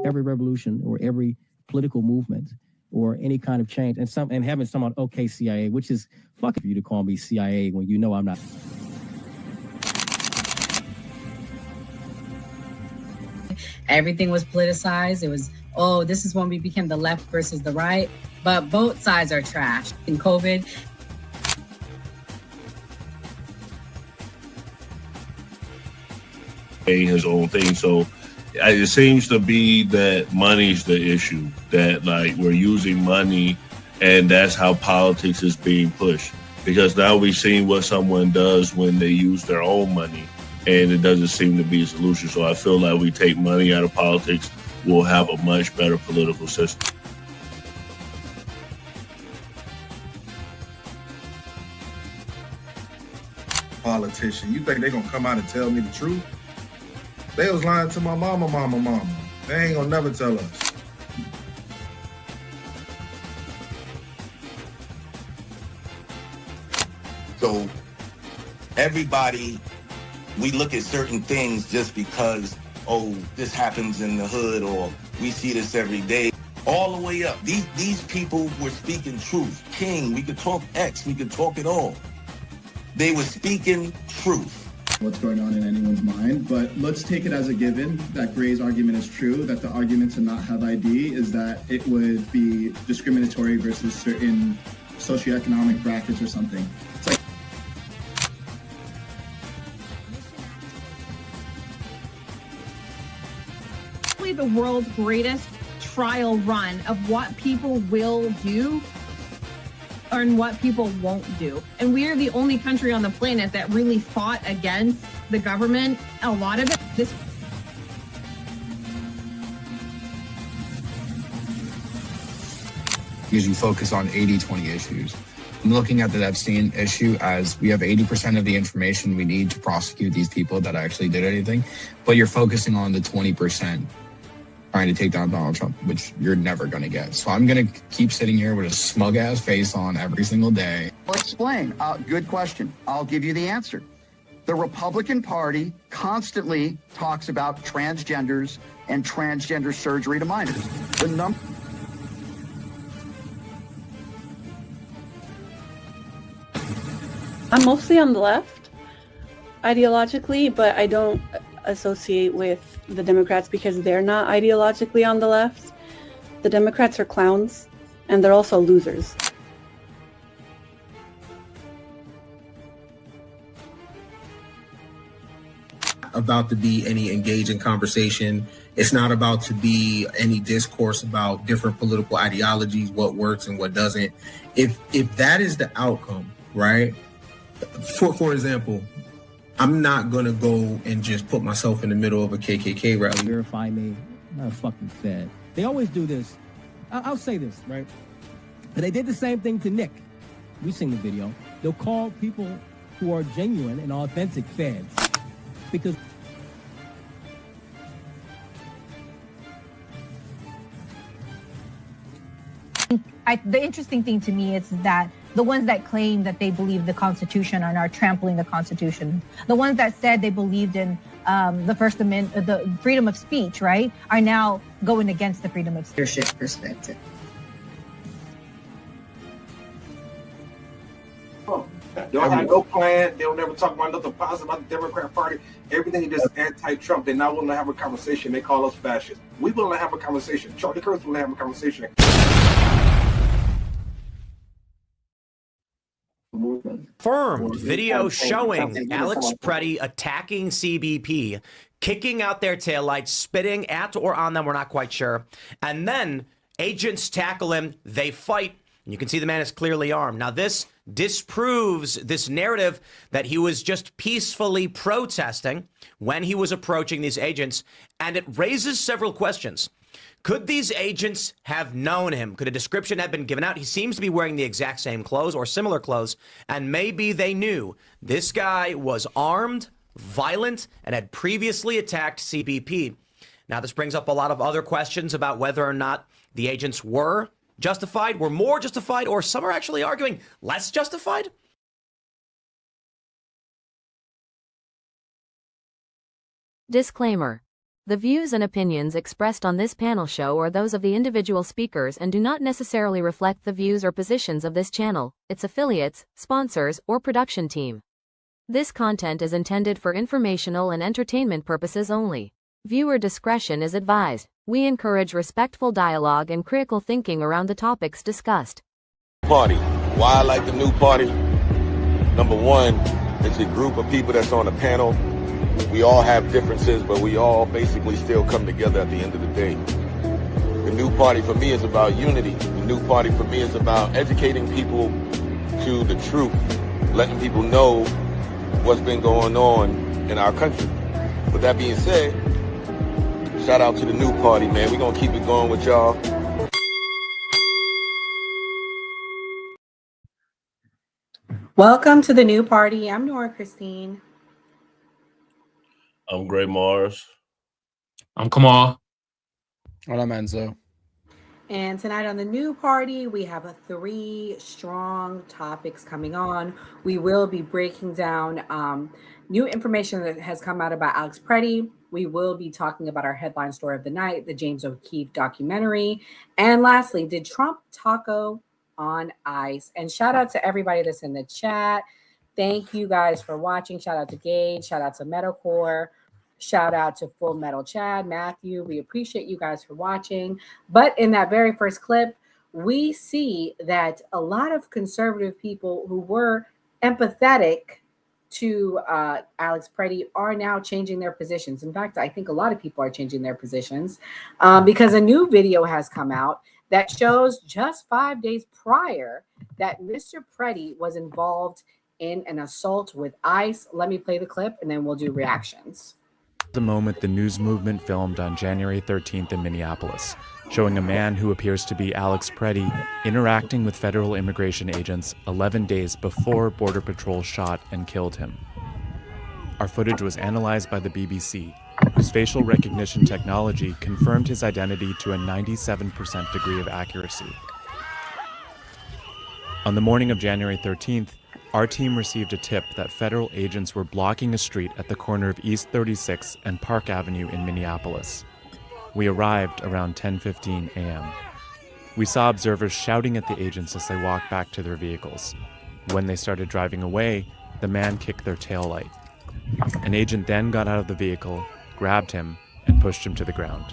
every revolution or every political movement or any kind of change, and having someone, okay, CIA, which is fucking for you to call me CIA when you know I'm not. Everything was politicized. It was, oh, this is when we became the left versus the right. But both sides are trash. In COVID, his own thing. So it seems to be that money's the issue, that like we're using money and that's how politics is being pushed. Because now we've seen what someone does when they use their own money, and it doesn't seem to be a solution. So I feel like we take money out of politics, we'll have a much better political system. Politician, you think they're gonna come out and tell me the truth? They was lying to my mama. They ain't gonna never tell us. So everybody, we look at certain things just because, oh, this happens in the hood or we see this every day. All the way up. These people were speaking truth. King, we could talk X, we could talk it all. They were speaking truth. What's going on in anyone's mind, but let's take it as a given that Gray's argument is true, that the argument to not have ID is that it would be discriminatory versus certain socioeconomic brackets or something. It's like the world's greatest trial run of what people will do and what people won't do. And we are the only country on the planet that really fought against the government. A lot of it, because you focus on 80-20 issues. I'm looking at the Epstein issue as we have 80% of the information we need to prosecute these people that actually did anything, but you're focusing on the 20% trying to take down Donald Trump, which you're never going to get. So I'm going to keep sitting here with a smug-ass face on every single day. I'll explain. Good question. I'll give you the answer. The Republican Party constantly talks about transgenders and transgender surgery to minors. I'm mostly on the left ideologically, but I don't associate with the Democrats because they're not ideologically on the left. The Democrats are clowns, and they're also losers. About to be any engaging conversation. It's not about to be any discourse about different political ideologies, what works and what doesn't. If that is the outcome, right? For example, I'm not going to go and just put myself in the middle of a KKK rally. Verify me. I'm not a fucking Fed. They always do this. I'll say this, right? But they did the same thing to Nick. We've seen the video. They'll call people who are genuine and authentic Feds because the interesting thing to me is that the ones that claim that they believe the Constitution and are trampling the Constitution, the ones that said they believed in the First Amendment, the freedom of speech, right, are now going against the freedom of leadership perspective. They don't have no plan. They don't ever talk about nothing positive about the Democrat Party. Everything is just anti-Trump. They're not willing to have a conversation. They call us fascists. We willing to have a conversation. Charlie Kirk's willing to have a conversation. Confirmed video showing Alex Preddy attacking CBP, kicking out their taillights, spitting at or on them, we're not quite sure. And then agents tackle him, they fight, and you can see the man is clearly armed. Now this disproves this narrative that he was just peacefully protesting when he was approaching these agents, and it raises several questions. Could these agents have known him? Could a description have been given out? He seems to be wearing the exact same clothes or similar clothes, and maybe they knew this guy was armed, violent, and had previously attacked CBP. Now, this brings up a lot of other questions about whether or not the agents were justified, were more justified, or some are actually arguing less justified. Disclaimer. The views and opinions expressed on this panel show are those of the individual speakers and do not necessarily reflect the views or positions of this channel, its affiliates, sponsors, or production team. This content is intended for informational and entertainment purposes only. Viewer discretion is advised. We encourage respectful dialogue and critical thinking around the topics discussed. Party. Why I like the new party? Number one, it's a group of people that's on the panel. We all have differences, but we all basically still come together at the end of the day. The new party for me is about unity. The new party for me is about educating people to the truth, letting people know what's been going on in our country. With that being said, shout out to the new party, man. We're going to keep it going with y'all. Welcome to the new party. I'm Nora Christine. I'm Gray Mars. I'm Kamal. And I'm Enzo. And tonight on the new party, we have 3 strong topics coming on. We will be breaking down new information that has come out about Alex Preddy. We will be talking about our headline story of the night, the James O'Keefe documentary. And lastly, did Trump taco on ice? And shout out to everybody that's in the chat. Thank you guys for watching. Shout out to Gage. Shout out to Metalcore. Shout out to Full Metal Chad, Matthew. We appreciate you guys for watching. But in that very first clip, we see that a lot of conservative people who were empathetic to Alex Preddy are now changing their positions. In fact, I think a lot of people are changing their positions because a new video has come out that shows just 5 days prior that Mr. Preddy was involved in an assault with ICE. Let me play the clip and then we'll do reactions. The moment the news movement filmed on January 13th in Minneapolis, showing a man who appears to be Alex Preddy interacting with federal immigration agents 11 days before Border Patrol shot and killed him. Our footage was analyzed by the BBC, whose facial recognition technology confirmed his identity to a 97% degree of accuracy. On the morning of January 13th, our team received a tip that federal agents were blocking a street at the corner of East 36 and Park Avenue in Minneapolis. We arrived around 10:15 a.m. We saw observers shouting at the agents as they walked back to their vehicles. When they started driving away, the man kicked their taillight. An agent then got out of the vehicle, grabbed him, and pushed him to the ground.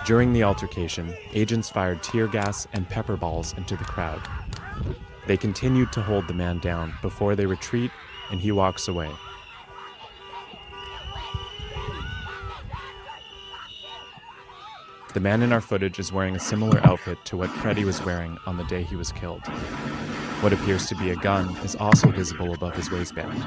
During the altercation, agents fired tear gas and pepper balls into the crowd. They continued to hold the man down before they retreat and he walks away. The man in our footage is wearing a similar outfit to what Preddy was wearing on the day he was killed. What appears to be a gun is also visible above his waistband.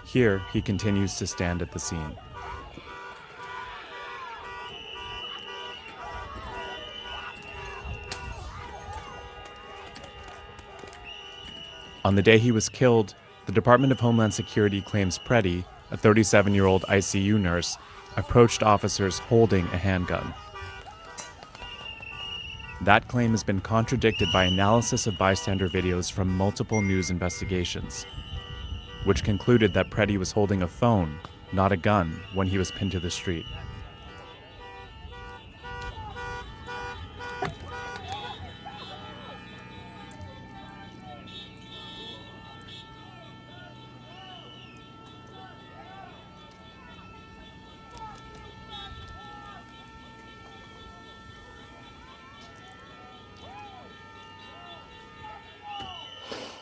Here, he continues to stand at the scene. On the day he was killed, the Department of Homeland Security claims Preddy, a 37-year-old ICU nurse, approached officers holding a handgun. That claim has been contradicted by analysis of bystander videos from multiple news investigations, which concluded that Preddy was holding a phone, not a gun, when he was pinned to the street.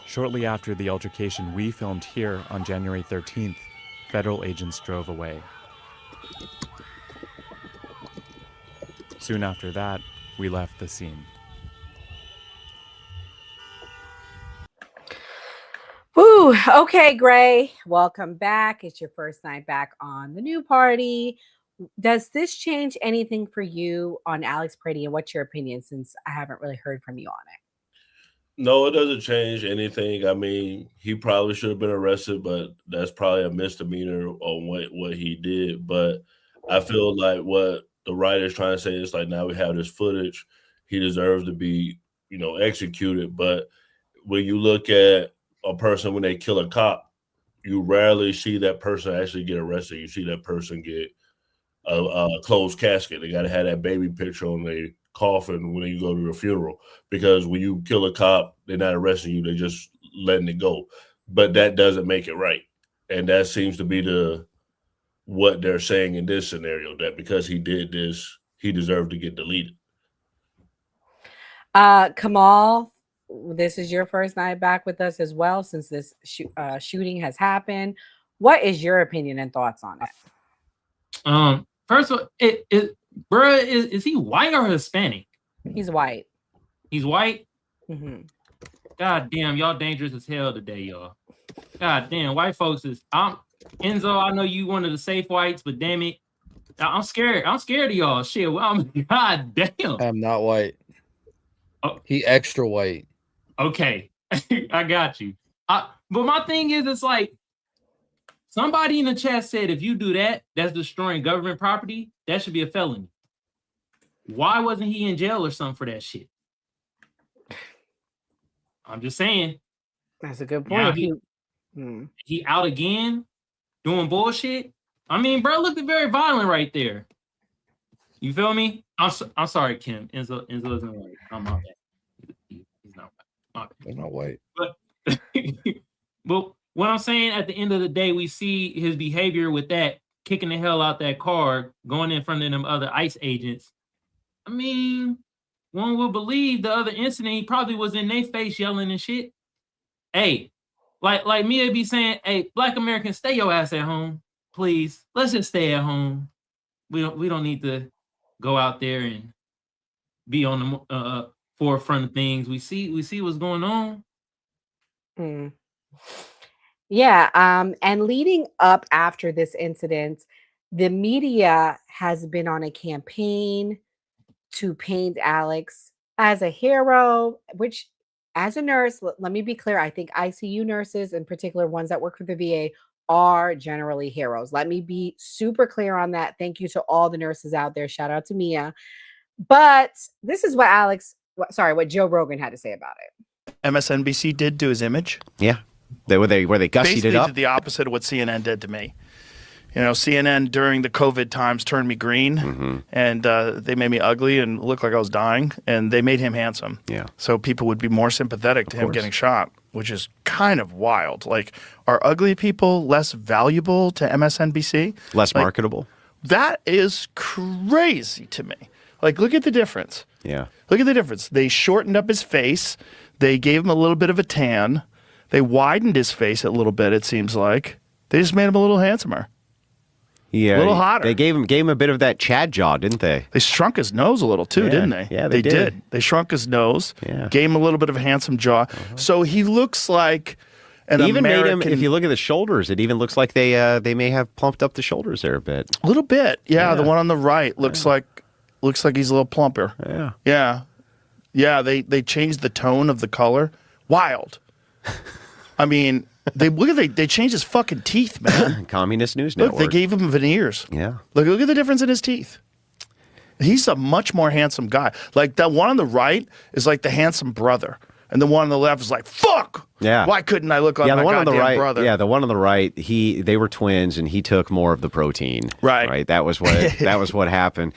Shortly after the altercation we filmed here on January 13th, federal agents drove away. Soon after that, we left the scene. Woo! Okay, Gray. Welcome back. It's your first night back on the new party. Does this change anything for you on Alex Pretty, and what's your opinion, since I haven't really heard from you on it? No, it doesn't change anything. I mean, he probably should have been arrested, but that's probably a misdemeanor on what he did. But I feel like what the writer's trying to say is like, now we have this footage. He deserves to be, executed. But when you look at a person when they kill a cop, you rarely see that person actually get arrested. You see that person get a closed casket. They got to have that baby picture on their coffin when you go to the funeral, because when you kill a cop, they're not arresting you, they're just letting it go. But that doesn't make it right. And that seems to be what they're saying in this scenario, that because he did this, he deserved to get deleted. Kamal, this is your first night back with us as well, since this shooting has happened. What is your opinion and thoughts on it? First of all, bro, is he white or Hispanic? He's white. He's white? Mm-hmm. God damn, y'all dangerous as hell today, y'all. God damn, white folks is... Enzo, I know you one of the safe whites, but damn it, I'm scared. I'm scared of y'all. Shit, well, God damn. I'm not white. Oh. He extra white. Okay, I got you. But my thing is, it's like, somebody in the chat said if you do that, that's destroying government property. That should be a felony. Why wasn't he in jail or something for that shit? I'm just saying. That's a good point. He out again doing bullshit. I mean, bro, looked very violent right there. You feel me? I'm sorry, Kim. Enzo isn't white. I'm not that. He's not white. He's not white. But what I'm saying, at the end of the day, we see his behavior with that, kicking the hell out that car, going in front of them other ICE agents. I mean, one would believe the other incident, he probably was in their face yelling and shit. Hey, like Mia be saying, hey, Black Americans, stay your ass at home, please. Let's just stay at home. We don't need to go out there and be on the forefront of things. We see what's going on. Yeah, and leading up after this incident, the media has been on a campaign to paint Alex as a hero, which, as a nurse, let me be clear, I think ICU nurses, in particular ones that work for the VA, are generally heroes. Let me be super clear on that. Thank you to all the nurses out there. Shout out to Mia. But this is what Joe Rogan had to say about it. MSNBC did do his image. Yeah. Where they gussied Basically it up. did the opposite of what CNN did to me. CNN during the COVID times turned me green, and they made me ugly and look like I was dying, and they made him handsome. Yeah. So people would be more sympathetic to him getting shot, which is kind of wild. Like, are ugly people less valuable to MSNBC? Less marketable? That is crazy to me. Like, look at the difference. Yeah. Look at the difference. They shortened up his face. They gave him a little bit of a tan. They widened his face a little bit, it seems like. They just made him a little handsomer. Yeah, a little hotter. They gave him a bit of that Chad jaw, didn't they? They shrunk his nose a little too, didn't they? Yeah, they did. They shrunk his nose. Yeah. Gave him a little bit of a handsome jaw. So he looks like an Even American. made him. If you look at the shoulders, it even looks like they may have plumped up the shoulders there a bit. A little bit. Yeah, the one on the right looks like he's a little plumper. Yeah. They changed the tone of the color. Wild. I mean. They changed his fucking teeth, man. Communist News Network. Look, they gave him veneers. Yeah. Look at the difference in his teeth. He's a much more handsome guy. Like, that one on the right is like the handsome brother, and the one on the left is like, fuck. Yeah. Why couldn't I look like the my one on the goddamn right, brother? Yeah, the one on the right. They were twins, and he took more of the protein. Right. That was what happened.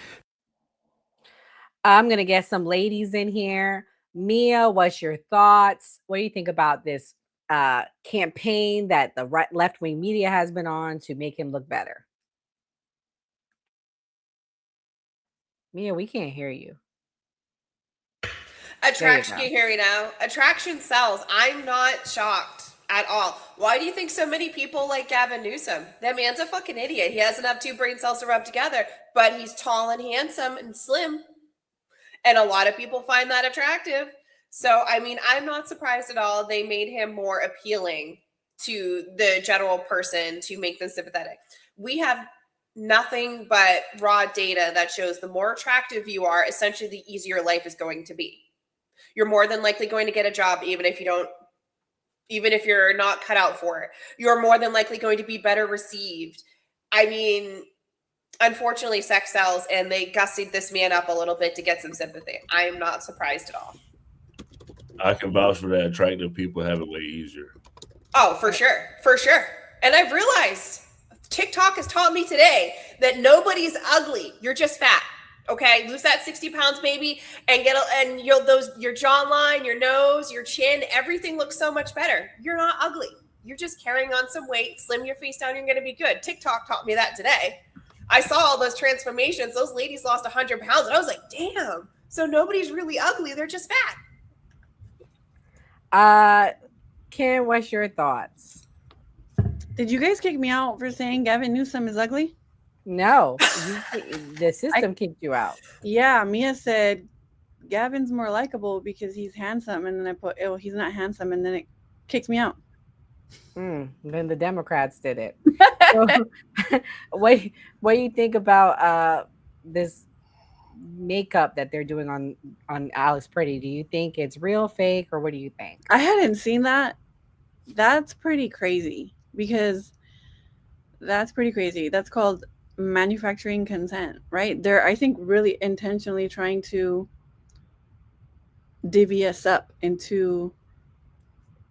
I'm gonna get some ladies in here. Mia, what's your thoughts? What do you think about this campaign that the left-wing media has been on to make him look better? Mia, we can't hear you. Attraction, can you hear me now? Attraction sells. I'm not shocked at all. Why do you think so many people like Gavin Newsom? That man's a fucking idiot. He doesn't have two brain cells to rub together, but he's tall and handsome and slim. And a lot of people find that attractive. So, I mean, I'm not surprised at all. They made him more appealing to the general person to make them sympathetic. We have nothing but raw data that shows the more attractive you are, essentially the easier life is going to be. You're more than likely going to get a job, even if you're not cut out for it. You're more than likely going to be better received. I mean, unfortunately, sex sells, and they gussied this man up a little bit to get some sympathy. I am not surprised at all. I can vouch for that. Attractive people have it way easier. Oh, for sure. For sure. And I've realized TikTok has taught me today that nobody's ugly. You're just fat. Okay, lose that 60 pounds, baby, and your jawline, your nose, your chin, everything looks so much better. You're not ugly. You're just carrying on some weight. Slim your face down. You're going to be good. TikTok taught me that today. I saw all those transformations. Those ladies lost 100 pounds, and I was like, damn. So nobody's really ugly. They're just fat. Ken, what's your thoughts? Did you guys kick me out for saying Gavin Newsom is ugly? No, the system kicked you out. Yeah, Mia said Gavin's more likable because he's handsome, and then I put, oh, he's not handsome, and then it kicked me out. Then the Democrats did it. So, what do you think about this makeup that they're doing on Alex Pretty? Do you think it's real, fake, or what do you think? I hadn't seen that. That's pretty crazy because that's pretty crazy. That's called manufacturing consent, right? They're, I think, really intentionally trying to divvy us up into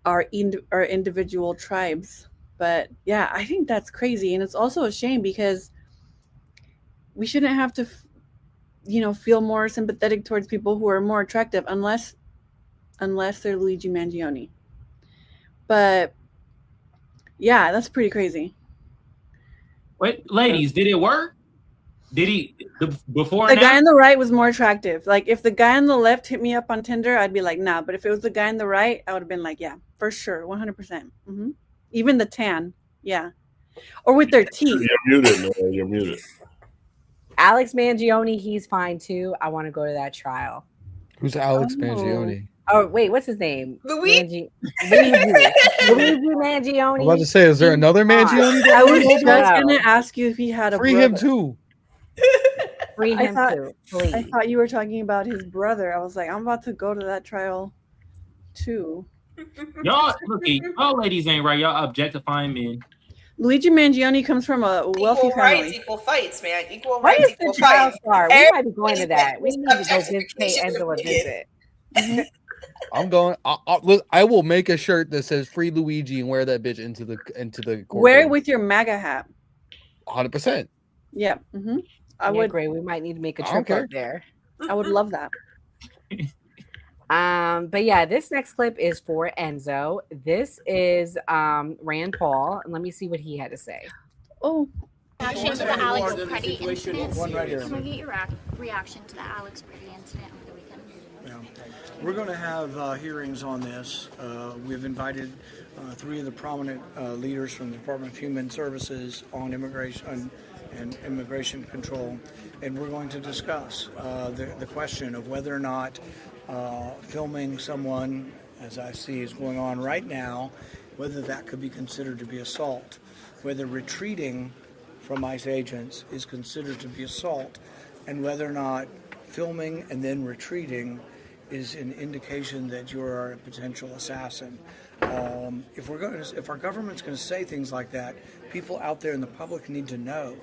our individual tribes. But yeah, I think that's crazy, and it's also a shame because we shouldn't have to, feel more sympathetic towards people who are more attractive, unless they're Luigi Mangione. But yeah, that's pretty crazy. Wait, ladies, did it work? Did he before? The guy on the right was more attractive. Like if the guy on the left hit me up on Tinder, I'd be like, nah. But if it was the guy on the right, I would have been like, yeah, for sure, 100%. Even the tan, yeah, or with their teeth. You're muted, man. You're muted. Alex Mangione, he's fine too. I want to go to that trial. Who's Alex Mangione? Oh wait, what's his name? Luigi. Luigi Mangione. I'm about to say, is there another Mangione? I was just gonna ask you if he had a Free brother. him too. Free him too, please. I thought you were talking about his brother. I was like, I'm about to go to that trial too. Y'all, look, y'all ladies ain't right. Y'all objectifying men. Luigi Mangione comes from a wealthy Equal family. rights, equal fights, man. Equal When rights, is the equal trial fights. start? We might be going to that. We need to go pay Enzo a visit. I'm going. I will make a shirt that says "Free Luigi" and wear that bitch into the courtroom. Wear it with your MAGA hat. 100%. Yeah. I would agree. We might need to make a I don't trip out care. there. I would love that. But yeah, this next clip is for Enzo. This is Rand Paul, and let me see what he had to say. Oh. Reaction to the Alex Pretty incident. One right here. Can we get your reaction to the Alex Pretty incident over the weekend? Yeah. We're going to have hearings on this. We've invited 3 of the prominent leaders from the Department of Human Services on immigration and immigration control, and we're going to discuss the question of whether or not filming someone, as I see is going on right now, whether that could be considered to be assault, whether retreating from ICE agents is considered to be assault, and whether or not filming and then retreating is an indication that you are a potential assassin. If our government's going to say things like that, people out there in the public need to know.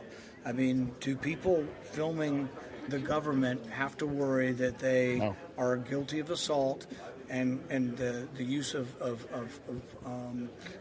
I mean, do people filming the government have to worry that they are guilty of assault and the use of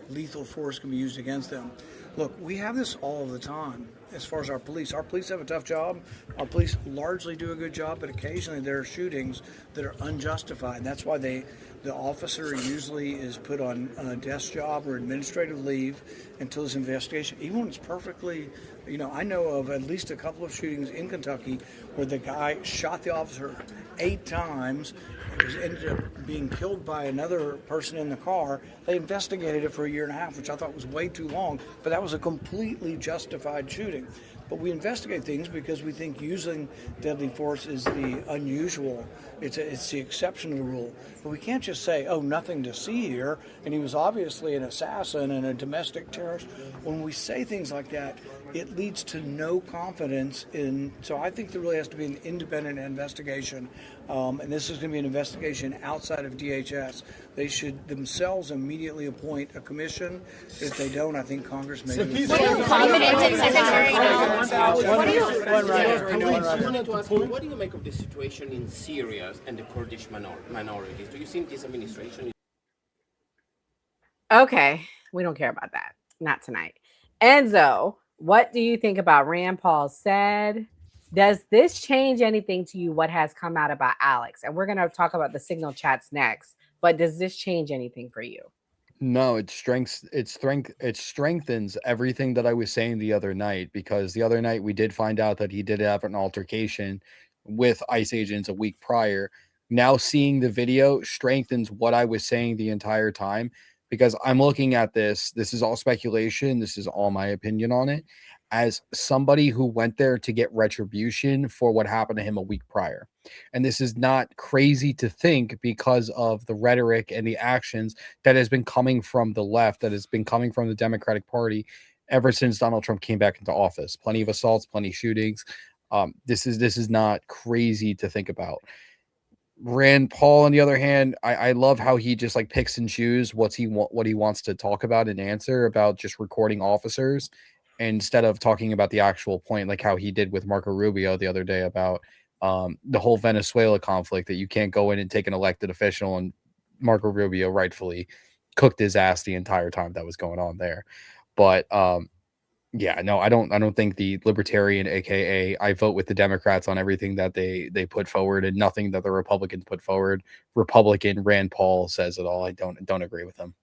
lethal force can be used against them? Look, we have this all the time as far as our police. Our police have a tough job. Our police largely do a good job, but occasionally there are shootings that are unjustified. That's why the officer usually is put on a desk job or administrative leave until his investigation, even when it's perfectly, I know of at least a couple of shootings in Kentucky where the guy shot the officer 8 times. It ended up being killed by another person in the car. They investigated it for 1.5 years, which I thought was way too long, but that was a completely justified shooting. but we investigate things because we think using deadly force is the unusual. It's the exception to the rule. But we can't just say, oh, nothing to see here, and he was obviously an assassin and a domestic terrorist. When we say things like that, it leads to no confidence in. So I think there really has to be an independent investigation, and this is going to be an investigation outside of DHS. They should themselves immediately appoint a commission. If they don't, I think Congress may. What do you make of the situation in Syria and the Kurdish minorities? Do you think this administration? Okay, we don't care about that. Not tonight. Enzo, what do you think about Rand Paul said? Does this change anything to you, what has come out about Alex? And we're going to talk about the signal chats next, but does this change anything for you? No, it strengthens everything that I was saying the other night, because the other night we did find out that he did have an altercation with ICE agents a week prior. Now seeing the video strengthens what I was saying the entire time, because I'm looking at this is all speculation, this is all my opinion on it, as somebody who went there to get retribution for what happened to him a week prior. And this is not crazy to think because of the rhetoric and the actions that has been coming from the left, that has been coming from the Democratic Party ever since Donald Trump came back into office. Plenty of assaults, plenty of shootings. This is not crazy to think about. Rand Paul, on the other hand, I love how he just like picks and chooses what he wants to talk about and answer about, just recording officers instead of talking about the actual point, like how he did with Marco Rubio the other day about the whole Venezuela conflict, that you can't go in and take an elected official, and Marco Rubio rightfully cooked his ass the entire time that was going on there. But yeah, no, I don't think the libertarian, aka I vote with the Democrats on everything that they put forward and nothing that the Republicans put forward. Republican Rand Paul says it all. I don't agree with him.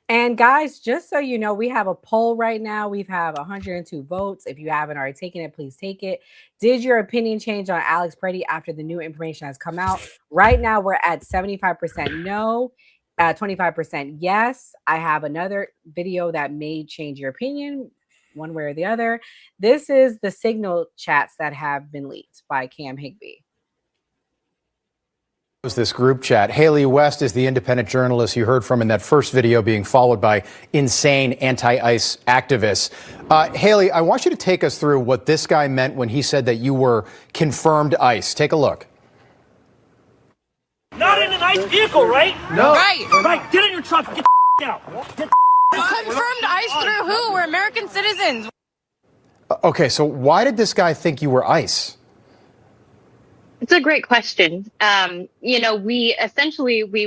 And guys, just so you know, we have a poll right now. We have 102 votes. If you haven't already taken it, please take it. Did your opinion change on Alex Preddy after the new information has come out? Right now, we're at 75% no, 25% yes. I have another video that may change your opinion one way or the other. This is the signal chats that have been leaked by Cam Higbee. This group chat. Haley West is the independent journalist you heard from in that first video, being followed by insane anti-ICE activists. Haley, I want you to take us through what this guy meant when he said that you were confirmed ICE. Take a look. Not in an ICE vehicle, right? No. Right. Get in your truck. Get the out. Get confirmed ICE through who? We're American citizens. Okay, so why did this guy think you were ICE? It's a great question. We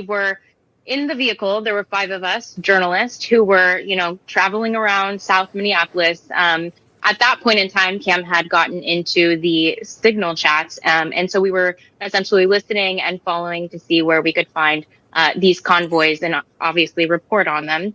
were in the vehicle. There were 5 of us, journalists, who were, traveling around South Minneapolis. At that point in time, Cam had gotten into the signal chats. And so we were essentially listening and following to see where we could find these convoys and obviously report on them.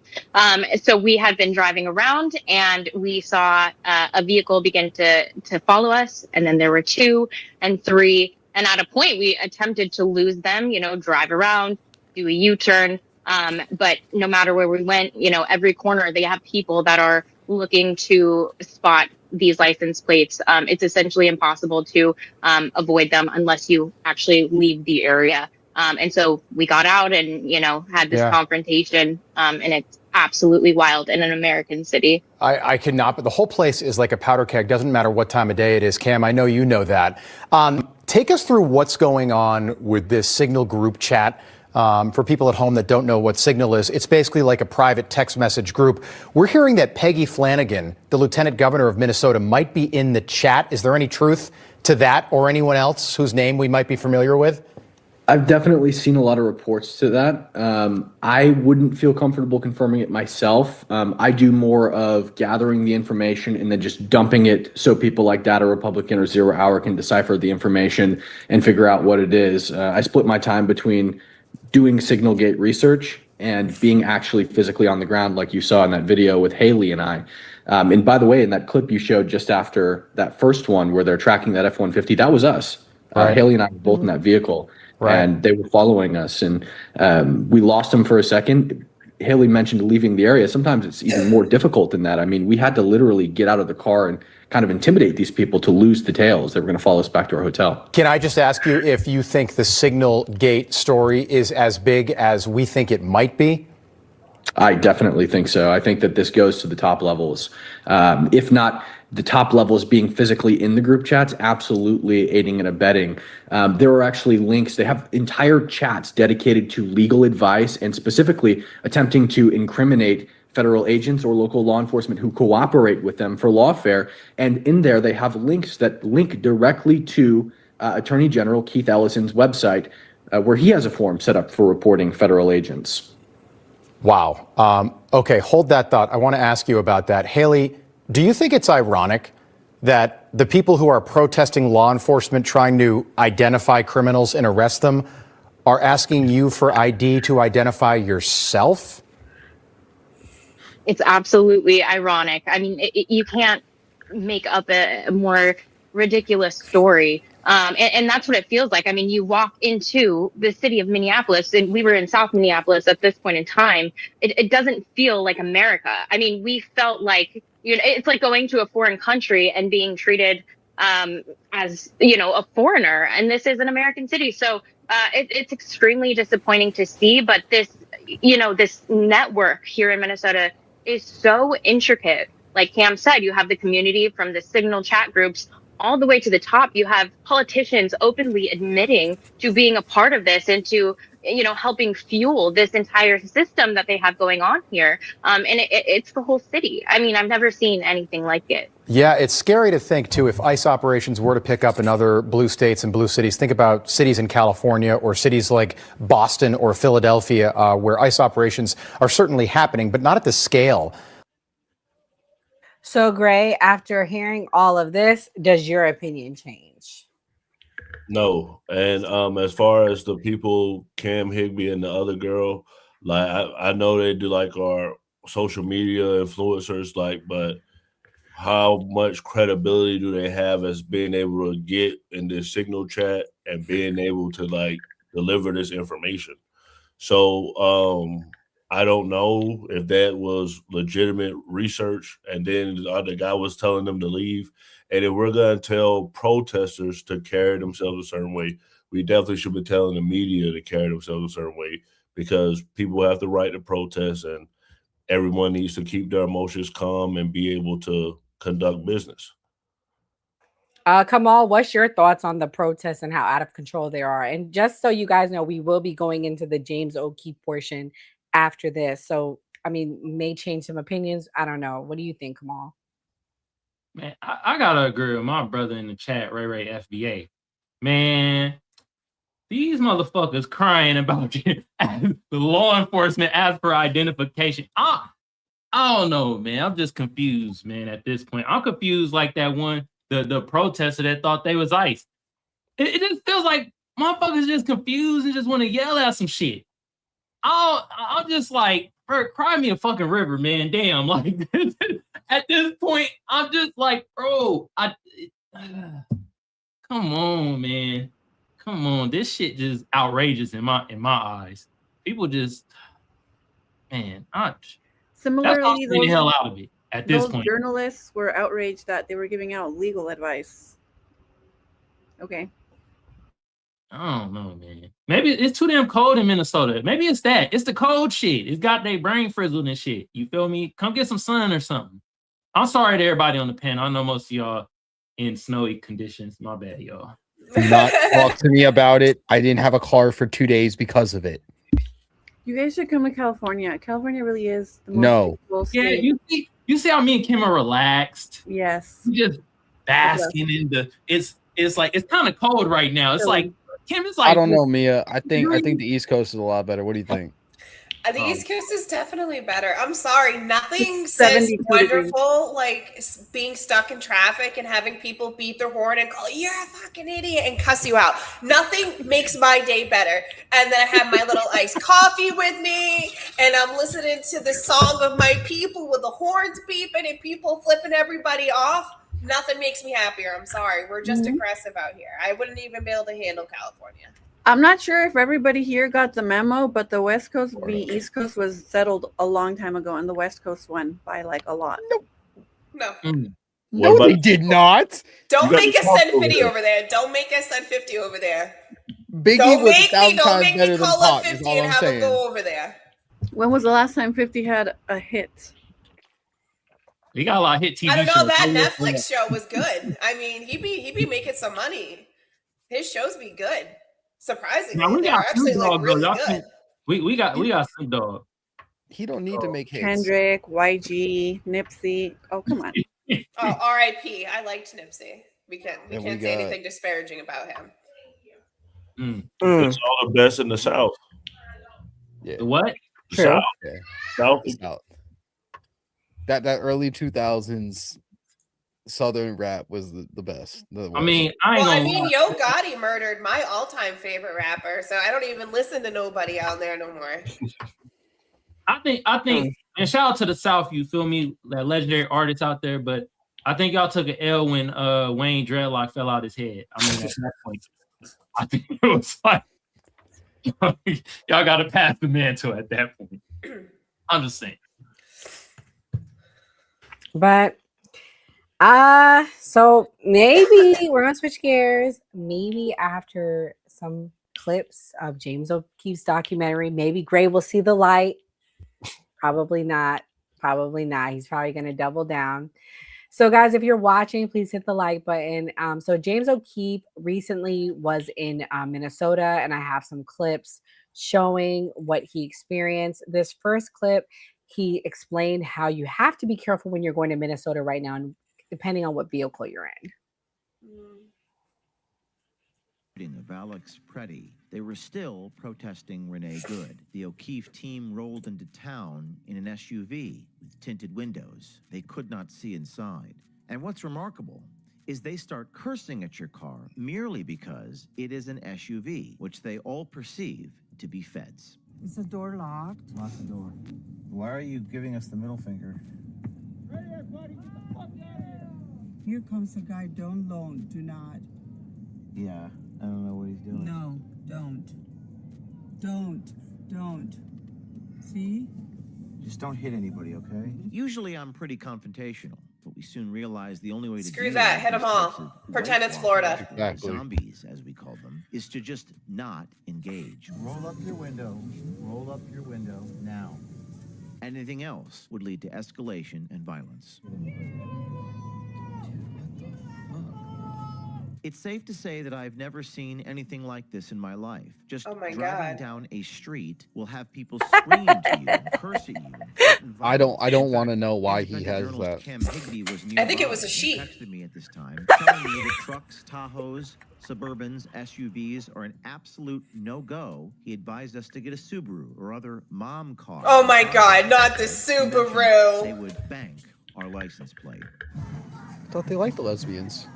So we had been driving around and we saw a vehicle begin to follow us. And then there were 2 and 3. And at a point, we attempted to lose them, drive around, do a U-turn. But no matter where we went, every corner, they have people that are looking to spot these license plates. It's essentially impossible to avoid them unless you actually leave the area. And so we got out and, had this confrontation. And it's absolutely wild in an American city. I cannot, but the whole place is like a powder keg. Doesn't matter what time of day it is. Cam, I know you know that. Take us through what's going on with this Signal group chat. For people at home that don't know what Signal is, it's basically like a private text message group. We're hearing that Peggy Flanagan, the lieutenant governor of Minnesota, might be in the chat. Is there any truth to that, or anyone else whose name we might be familiar with? I've definitely seen a lot of reports to that. I wouldn't feel comfortable confirming it myself. I do more of gathering the information and then just dumping it so people like Data Republican or 0 Hour can decipher the information and figure out what it is. I split my time between doing Signal Gate research and being actually physically on the ground, like you saw in that video with Haley and I. And by the way, in that clip you showed just after that first one where they're tracking that F-150, that was us. Haley and I were both in that vehicle. And they were following us, and we lost them for a second. Haley mentioned leaving the area. Sometimes it's even more difficult than that. I mean, we had to literally get out of the car and kind of intimidate these people to lose the tails that were going to follow us back to our hotel. Can I just ask you if you think the Signal Gate story is as big as we think it might be? I definitely think so. I think that this goes to the top levels. If not the top levels being physically in the group chats, absolutely aiding and abetting. There are actually links. They have entire chats dedicated to legal advice and specifically attempting to incriminate federal agents or local law enforcement who cooperate with them for lawfare. And in there, they have links that link directly to Attorney General Keith Ellison's website, where he has a form set up for reporting federal agents. Wow. Okay, hold that thought. I want to ask you about that. Haley, do you think it's ironic that the people who are protesting law enforcement trying to identify criminals and arrest them are asking you for ID to identify yourself? It's absolutely ironic. I mean, you can't make up a more ridiculous story. And that's what it feels like. I mean, you walk into the city of Minneapolis, and we were in South Minneapolis at this point in time. It doesn't feel like America. I mean, we felt like, it's like going to a foreign country and being treated as, a foreigner. And this is an American city. So it's extremely disappointing to see. But this, this network here in Minnesota is so intricate. Like Cam said, you have the community from the Signal chat groups all the way to the top. You have politicians openly admitting to being a part of this and to, helping fuel this entire system that they have going on here. And it's the whole city. I mean, I've never seen anything like it. Yeah, it's scary to think, too, if ICE operations were to pick up in other blue states and blue cities. Think about cities in California or cities like Boston or Philadelphia, where ICE operations are certainly happening, but not at the scale. So, Gray, after hearing all of this, does your opinion change? No. And as far as the people, Cam Higby and the other girl, like I know they do like our social media influencers, but how much credibility do they have as being able to get in this Signal chat and being able to deliver this information? So I don't know if that was legitimate research, and then the other guy was telling them to leave. And if we're going to tell protesters to carry themselves a certain way, we definitely should be telling the media to carry themselves a certain way, because people have the right to protest, and everyone needs to keep their emotions calm and be able to conduct business. Kamal, what's your thoughts on the protests and how out of control they are? And just so you guys know, we will be going into the James O'Keefe portion after this. So, I mean, may change some opinions. I don't know. What do you think, Kamal? Man, I gotta agree with my brother in the chat, Ray FBA. Man, these motherfuckers crying about the law enforcement as per identification. I don't know, man. I'm just confused, man, at this point. I'm confused like that one, the protester that thought they was ICE. It just feels like motherfuckers just confused and just want to yell at some shit. I'm just like, cry me a fucking river, man. Damn, like at this point, I'm just like, bro, come on, man. Come on. This shit just outrageous in my eyes. People just, man, similarly, the hell out of it at this point. Journalists were outraged that they were giving out legal advice. Okay. I don't know, man. Maybe it's too damn cold in Minnesota. Maybe it's that. It's the cold shit. It's got their brain frizzled and shit. You feel me? Come get some sun or something. I'm sorry to everybody on the panel. I know most of y'all in snowy conditions. My bad, y'all. Do not talk to me about it. I didn't have a car for 2 days because of it. You guys should come to California. California really is the most beautiful state. Yeah, you see how me and Kim are relaxed. Yes. We just basking in the. It's like it's kind of cold right now. It's like Kim is like. I don't know, Mia. I think the East Coast is a lot better. What do you think? The East Coast is definitely better. I'm sorry. Nothing says wonderful like being stuck in traffic and having people beat their horn and call you're a fucking idiot and cuss you out. Nothing makes my day better. And then I have my little iced coffee with me and I'm listening to the song of my people with the horns beeping and people flipping everybody off. Nothing makes me happier. I'm sorry. We're just aggressive out here. I wouldn't even be able to handle California. I'm not sure if everybody here got the memo, but the West Coast v. East Coast was settled a long time ago, and the West Coast won by like a lot. No. No, they did not. Don't You got make to us talk send over 50 there. over there. Don't make us send 50 over there. Biggie Don't was make me 1,000 times better than call up Pac. Is 50 all and I'm have him saying. go over there. When was the last time 50 had a hit? He got a lot of hit TV I don't know. shows. That I will say Netflix show was good. I mean, he be making some money. His shows be good. Surprisingly, Now we they're got actually Snoop like Dogg though. really Y'all good. think we got Snoop Dogg. He don't need to make hits. Kendrick, YG, Nipsey. Oh, come on. Oh, R.I.P. I liked Nipsey. We can't And we say got- anything disparaging about him. It's all the best in the South. Yeah. The what? The South. Yeah. South. South. That early 2000s Southern rap was the best. I mean, I ain't Well, I gonna mean, lie. Yo Gotti murdered my all-time favorite rapper, so I don't even listen to nobody out there no more. I think, and shout out to the South, you feel me? That legendary artists out there, but I think y'all took an L when Wayne Dreadlock fell out his head. I mean, at that point, I think it was like y'all got to pass the mantle at that point. I'm just saying. But so maybe we're gonna switch gears. Maybe after some clips of James O'Keefe's documentary, maybe Gray will see the light. Probably not. Probably not. He's probably gonna double down. So, guys, if you're watching, please hit the like button. So James O'Keefe recently was in Minnesota, and I have some clips showing what he experienced. This first clip, he explained how you have to be careful when you're going to Minnesota right now, and depending on what vehicle you're in. Of Alex Preddy, they were still protesting Renee Good. The O'Keefe team rolled into town in an SUV with tinted windows. They could not see inside. And what's remarkable is they start cursing at your car merely because it is an SUV, which they all perceive to be feds. Is the door locked? Lock the door. Why are you giving us the middle finger? Here comes the guy. Don't loan. Do not. Yeah, I don't know what he's doing. No, don't. Don't. See? Just don't hit anybody, okay? Usually I'm pretty confrontational, but we soon realized the only way to Screw deal that. with Hit these 'em all. types of Pretend it's white walkers, Florida. or Exactly. zombies, as we call them, is to just not engage. Roll up your window. Roll up your window now. Anything else would lead to escalation and violence. It's safe to say that I've never seen anything like this in my life. Just Oh my driving God. down a street will have people scream to you and curse at you. and threaten I don't violence. want to know why he Independent has journalist that. Cam Higbee was I think it was a nearby sheep. and texted me at this time, telling me that trucks, Tahoes, Suburbans, SUVs are an absolute no-go. He advised us to get a Subaru or other mom car. Oh my God, not the He mentioned They Subaru. would bank our license plate. I thought they liked the lesbians.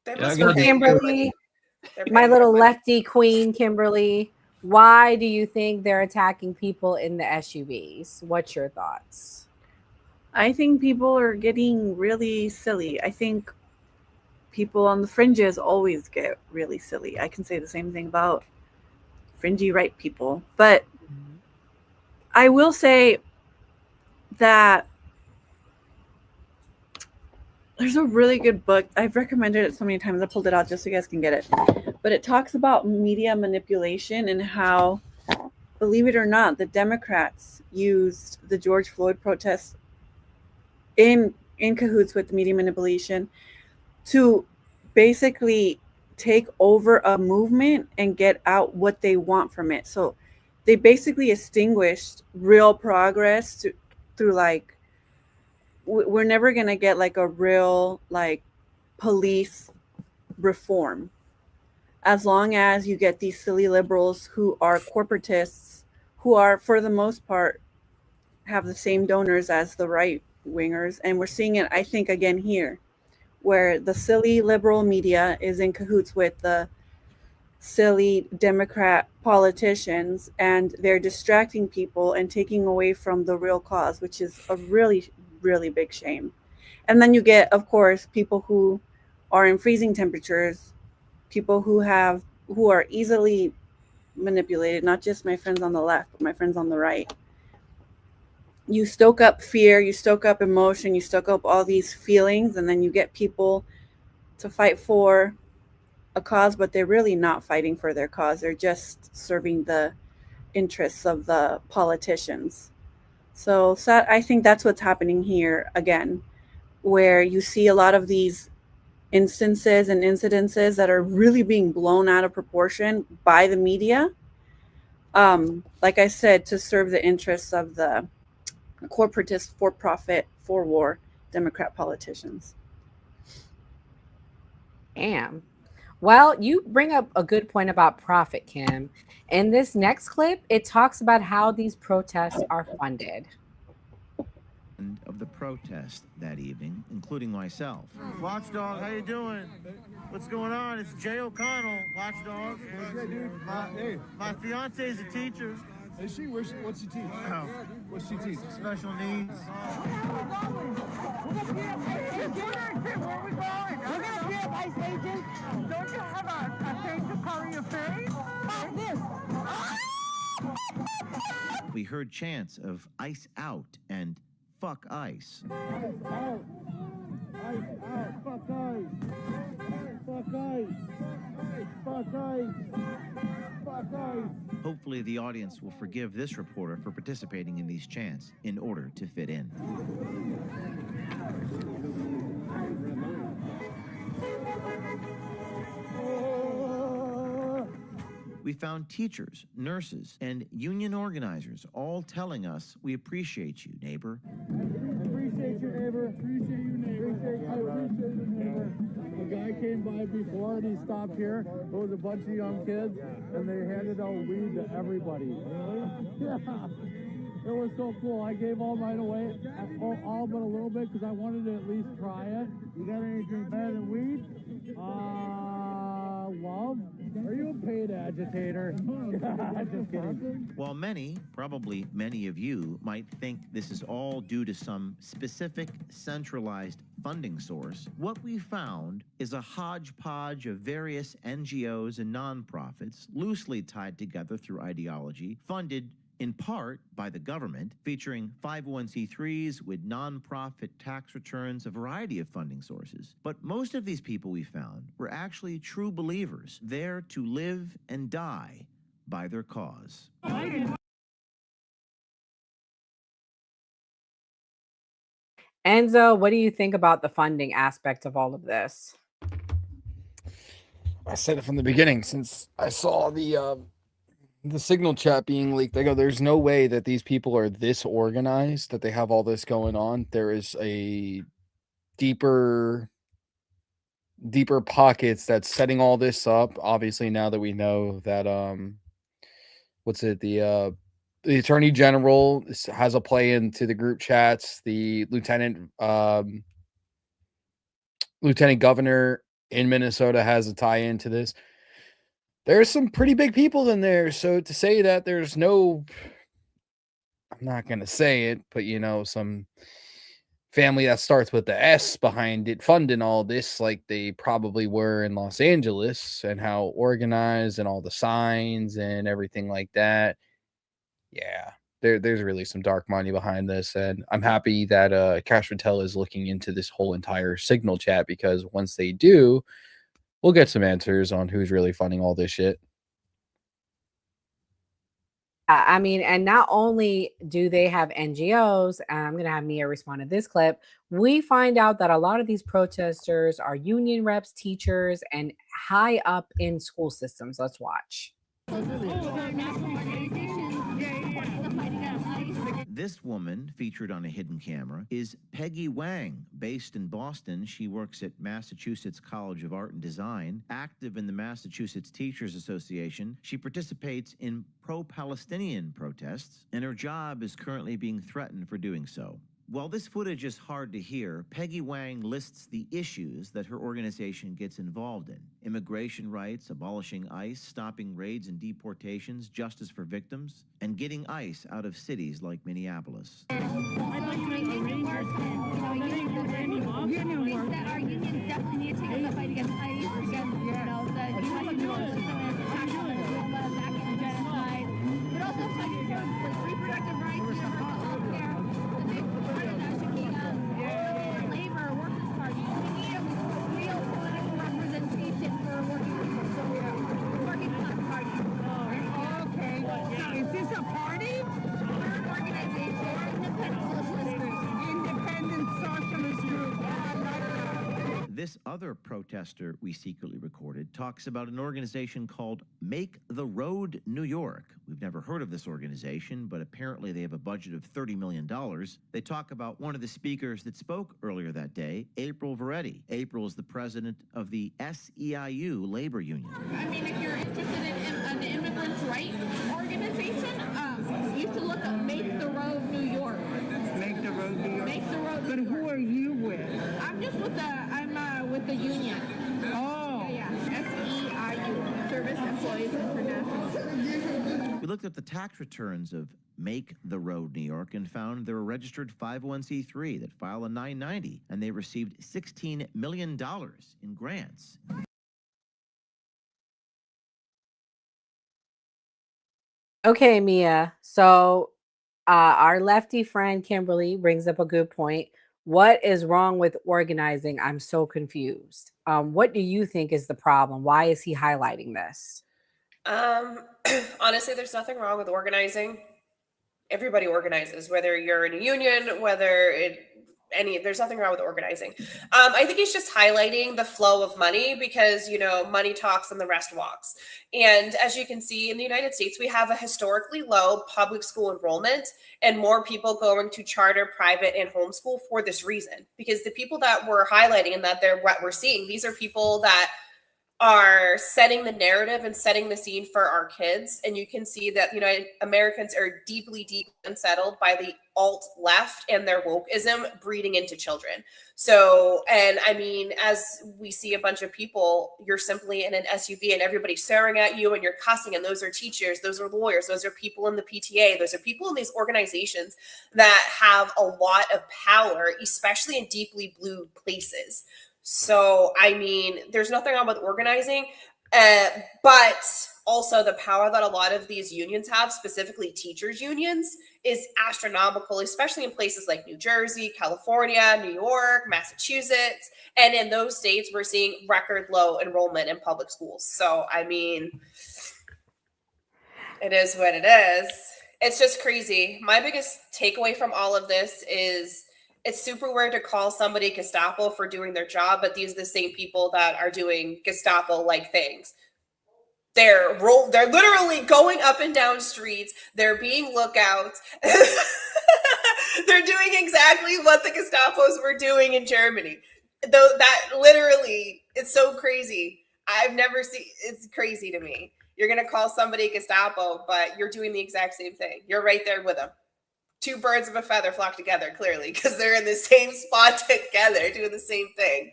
They Yeah, I must gotta be be- Kimberly, They're my paying little for it. lefty queen, Kimberly, why do you think they're attacking people in the SUVs? What's your thoughts? I think people are getting really silly. I think people on the fringes always get really silly. I can say the same thing about fringy right people. But I will say that there's a really good book. I've recommended it so many times. I pulled it out just so you guys can get it. But it talks about media manipulation and how, believe it or not, the Democrats used the George Floyd protests in cahoots with the media manipulation to basically take over a movement and get out what they want from it. So they basically extinguished real progress through like, we're never going to get like a real like police reform as long as you get these silly liberals who are corporatists, who are for the most part have the same donors as the right wingers. And we're seeing it, I think, again here, where the silly liberal media is in cahoots with the silly Democrat politicians, and they're distracting people and taking away from the real cause, which is a really, really big shame. And then you get, of course, people who are in freezing temperatures, people who are easily manipulated, not just my friends on the left, but my friends on the right. you stoke up fear, you stoke up emotion, you stoke up all these feelings, and then you get people to fight for a cause, but they're really not fighting for their cause. They're just serving the interests of the politicians. So I think that's what's happening here again, where you see a lot of these instances and incidences that are really being blown out of proportion by the media. Like I said, to serve the interests of the corporatist, for profit, for war Democrat politicians. Damn. Well, you bring up a good point about profit, Kim. In this next clip, it talks about how these protests are funded. Of the protest that evening, including myself. Watchdog, how you doing? What's going on? It's Jay O'Connell, Watchdog. My fiance is a teacher. Is she? What's she teach? Oh. What's she teach? Special needs. Where are we going? We're gonna be at ICE agents. Don't you have a thing to cover your face? Like this. We heard chants of ICE out and fuck ICE. ICE out. ICE out. Fuck ICE. Fuck ICE. Fuck ICE. Fuck ICE. Hopefully the audience will forgive this reporter for participating in these chants in order to fit in. We found teachers, nurses, and union organizers all telling us we appreciate you, neighbor. Appreciate you, neighbor. Appreciate you, neighbor. I appreciate you, neighbor. A guy came by before and he stopped here. It was a bunch of young kids and they handed out weed to everybody. Really? Yeah. It was so cool. I gave all mine away, all but a little bit, because I wanted to at least try it. You got anything better than weed? Love? Are you a paid agitator? Just kidding. While many, probably many of you, might think this is all due to some specific centralized funding source, what we found is a hodgepodge of various NGOs and nonprofits loosely tied together through ideology, funded in part by the government, featuring 501c3s with nonprofit tax returns, a variety of funding sources. But most of these people we found were actually true believers, there to live and die by their cause. Enzo, what do you think about the funding aspect of all of this? I said it from the beginning, since I saw the signal chat being leaked. I go, there's no way that these people are this organized, that they have all this going on. There is a deeper pockets that's setting all this up. Obviously, now that we know that the Attorney General has a play into the group chats, the lieutenant governor in Minnesota has a tie into this. There's some pretty big people in there. So to say that there's no, I'm not going to say it, but some family that starts with the S behind it funding all this, like they probably were in Los Angeles, and how organized and all the signs and everything like that. Yeah, there's really some dark money behind this. And I'm happy that Cash Patel is looking into this whole entire signal chat, because once they do, we'll get some answers on who's really funding all this shit. I mean, and not only do they have NGOs, and I'm going to have Mia respond to this clip, we find out that a lot of these protesters are union reps, teachers, and high up in school systems. Let's watch. This woman, featured on a hidden camera, is Peggy Wang. Based in Boston, she works at Massachusetts College of Art and Design. Active in the Massachusetts Teachers Association, she participates in pro-Palestinian protests, and her job is currently being threatened for doing so. While this footage is hard to hear, Peggy Wang lists the issues that her organization gets involved in: immigration rights, abolishing ICE, stopping raids and deportations, justice for victims, and getting ICE out of cities like Minneapolis. I'd like to arrange our that our unions definitely need to take up the fight against ICE, against, the U.S. back in genocide, but also fighting for reproductive rights, universal health care, This other protester we secretly recorded talks about an organization called Make the Road New York. We've never heard of this organization, but apparently they have a budget of $30 million. They talk about one of the speakers that spoke earlier that day, April Veretti. April is the president of the SEIU labor union. I mean, if you're interested in an immigrants' rights organization, you should look up Make the Road New York. Make the road New York. Make the Road But New York. who are you with? I'm just with with the union. Oh. Yeah. SEIU, Service Employees International. We looked at the tax returns of Make the Road New York and found they're a registered 501c3 that file a 990, and they received $16 million in grants. Okay, Mia. So our lefty friend Kimberly brings up a good point. What is wrong with organizing? I'm so confused. What do you think is the problem? Why is he highlighting this? Honestly, there's nothing wrong with organizing. Everybody organizes, whether you're in a union, there's nothing wrong with organizing. I think he's just highlighting the flow of money because, money talks and the rest walks. And as you can see, in the United States, we have a historically low public school enrollment and more people going to charter, private, and homeschool for this reason. Because the people that we're highlighting and that they're what we're seeing, these are people that are setting the narrative and setting the scene for our kids. And you can see that Americans are deeply, deeply unsettled by the alt left and their wokeism breeding into children. So, and I mean, as we see a bunch of people, you're simply in an SUV and everybody's staring at you and you're cussing, and those are teachers, those are lawyers, those are people in the PTA, those are people in these organizations that have a lot of power, especially in deeply blue places. So, I mean, there's nothing wrong with organizing, but also the power that a lot of these unions have, specifically teachers unions, is astronomical, especially in places like New Jersey, California, New York, Massachusetts. And in those states, we're seeing record low enrollment in public schools. So, I mean, it is what it is. It's just crazy. My biggest takeaway from all of this is it's super weird to call somebody Gestapo for doing their job, but these are the same people that are doing Gestapo-like things. They're literally going up and down streets. They're being lookouts. They're doing exactly what the Gestapos were doing in Germany. Though that literally, it's so crazy. I've never seen, it's crazy to me. You're going to call somebody Gestapo, but you're doing the exact same thing. You're right there with them. Two birds of a feather flock together, clearly, because they're in the same spot together doing the same thing.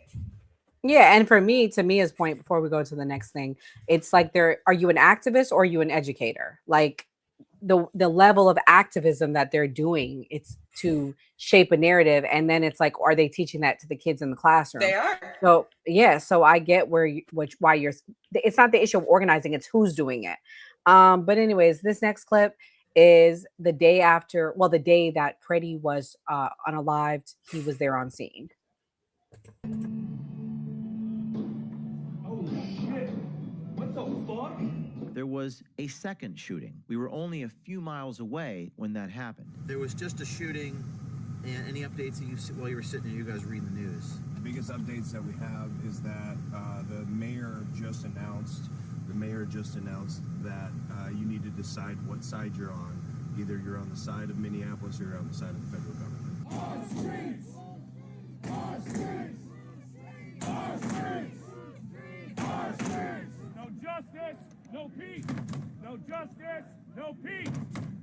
Yeah, and for me, to Mia's point, before we go to the next thing, it's like are you an activist or are you an educator? Like the level of activism that they're doing, it's to shape a narrative, and then it's like, are they teaching that to the kids in the classroom? They are. So yeah, so I get why you're. It's not the issue of organizing; it's who's doing it. But anyways, this next clip is the day after, the day that Preddy was unalived. He was there on scene. Oh shit! What the fuck? There was a second shooting. We were only a few miles away when that happened. There was just a shooting. And any updates that you see while you were sitting there, you guys reading the news? The biggest updates that we have is that the mayor just announced that you need to decide what side you're on. Either you're on the side of Minneapolis or you're on the side of the federal government. Our streets! Our streets! Our streets! Our streets! No justice, no peace! No justice, no peace!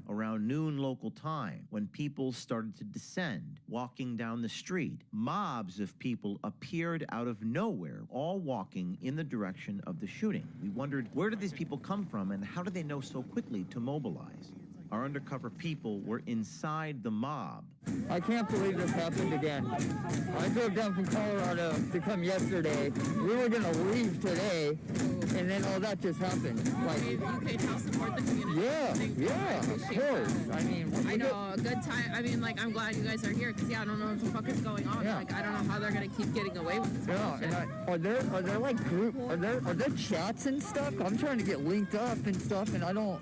Around noon local time, when people started to descend, walking down the street, mobs of people appeared out of nowhere, all walking in the direction of the shooting. We wondered, where did these people come from and how did they know so quickly to mobilize? Our undercover people were inside the mob. I can't believe this happened again. I drove down from Colorado to come yesterday. We were going to leave today, and then all that just happened. Like, you could help support the community. Yeah, of course. I mean, I know, a good time. I mean, like, I'm glad you guys are here, because, I don't know what the fuck is going on. Yeah. Like, I don't know how they're going to keep getting away with this. Yeah, and are there like are there chats and stuff? I'm trying to get linked up and stuff, and I don't.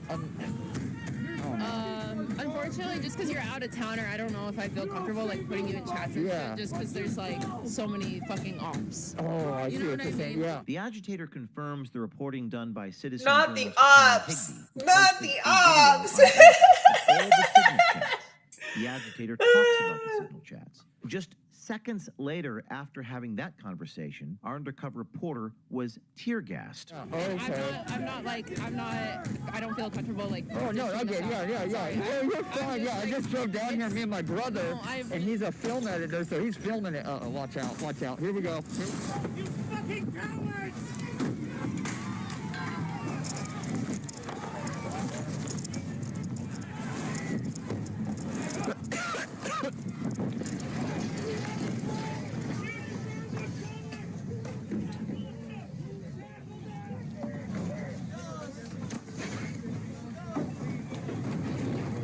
Unfortunately, just because you're out of towner, I don't know if I feel comfortable like putting you in chats and shit, just because there's like so many fucking ops. Oh, I you see know what what I you're saying. mean? Yeah. The agitator confirms the reporting done by citizen Not the journalist Karen ops. Higby, who Not posted the a video ops. on X of all the signal chats. The agitator talks about the signal chats. Just seconds later, after having that conversation, our undercover reporter was tear gassed. I'm not, I don't feel comfortable like. Oh, no, okay, yeah. Sorry. Yeah, you're fine. Yeah, I just drove down here, me and my brother, and he's a film editor, so he's filming it. Watch out. Here we go. You fucking cowards!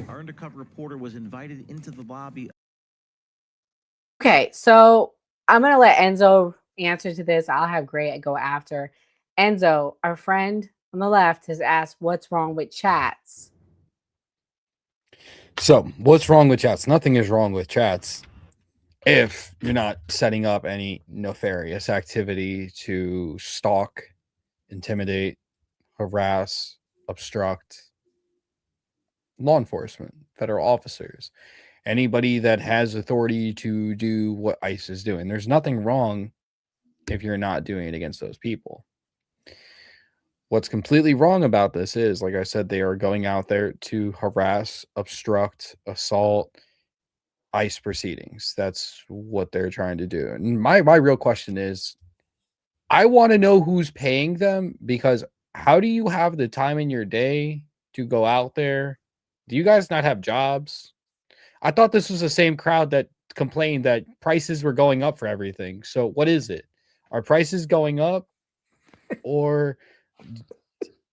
Our undercover reporter was invited into the lobby. Okay, so I'm gonna let Enzo answer to this. I'll have Gray go after. Enzo, our friend on the left, has asked, "What's wrong with chats?" So, what's wrong with chats? Nothing is wrong with chats if you're not setting up any nefarious activity to stalk, intimidate, harass, obstruct law enforcement, federal officers, anybody that has authority to do what ICE is doing. There's nothing wrong if you're not doing it against those people. What's completely wrong about this is, like I said, they are going out there to harass, obstruct, assault ICE proceedings. That's what they're trying to do. And my real question is, I want to know who's paying them, because how do you have the time in your day to go out there? Do you guys not have jobs? I thought this was the same crowd that complained that prices were going up for everything. So what is it? Are prices going up, or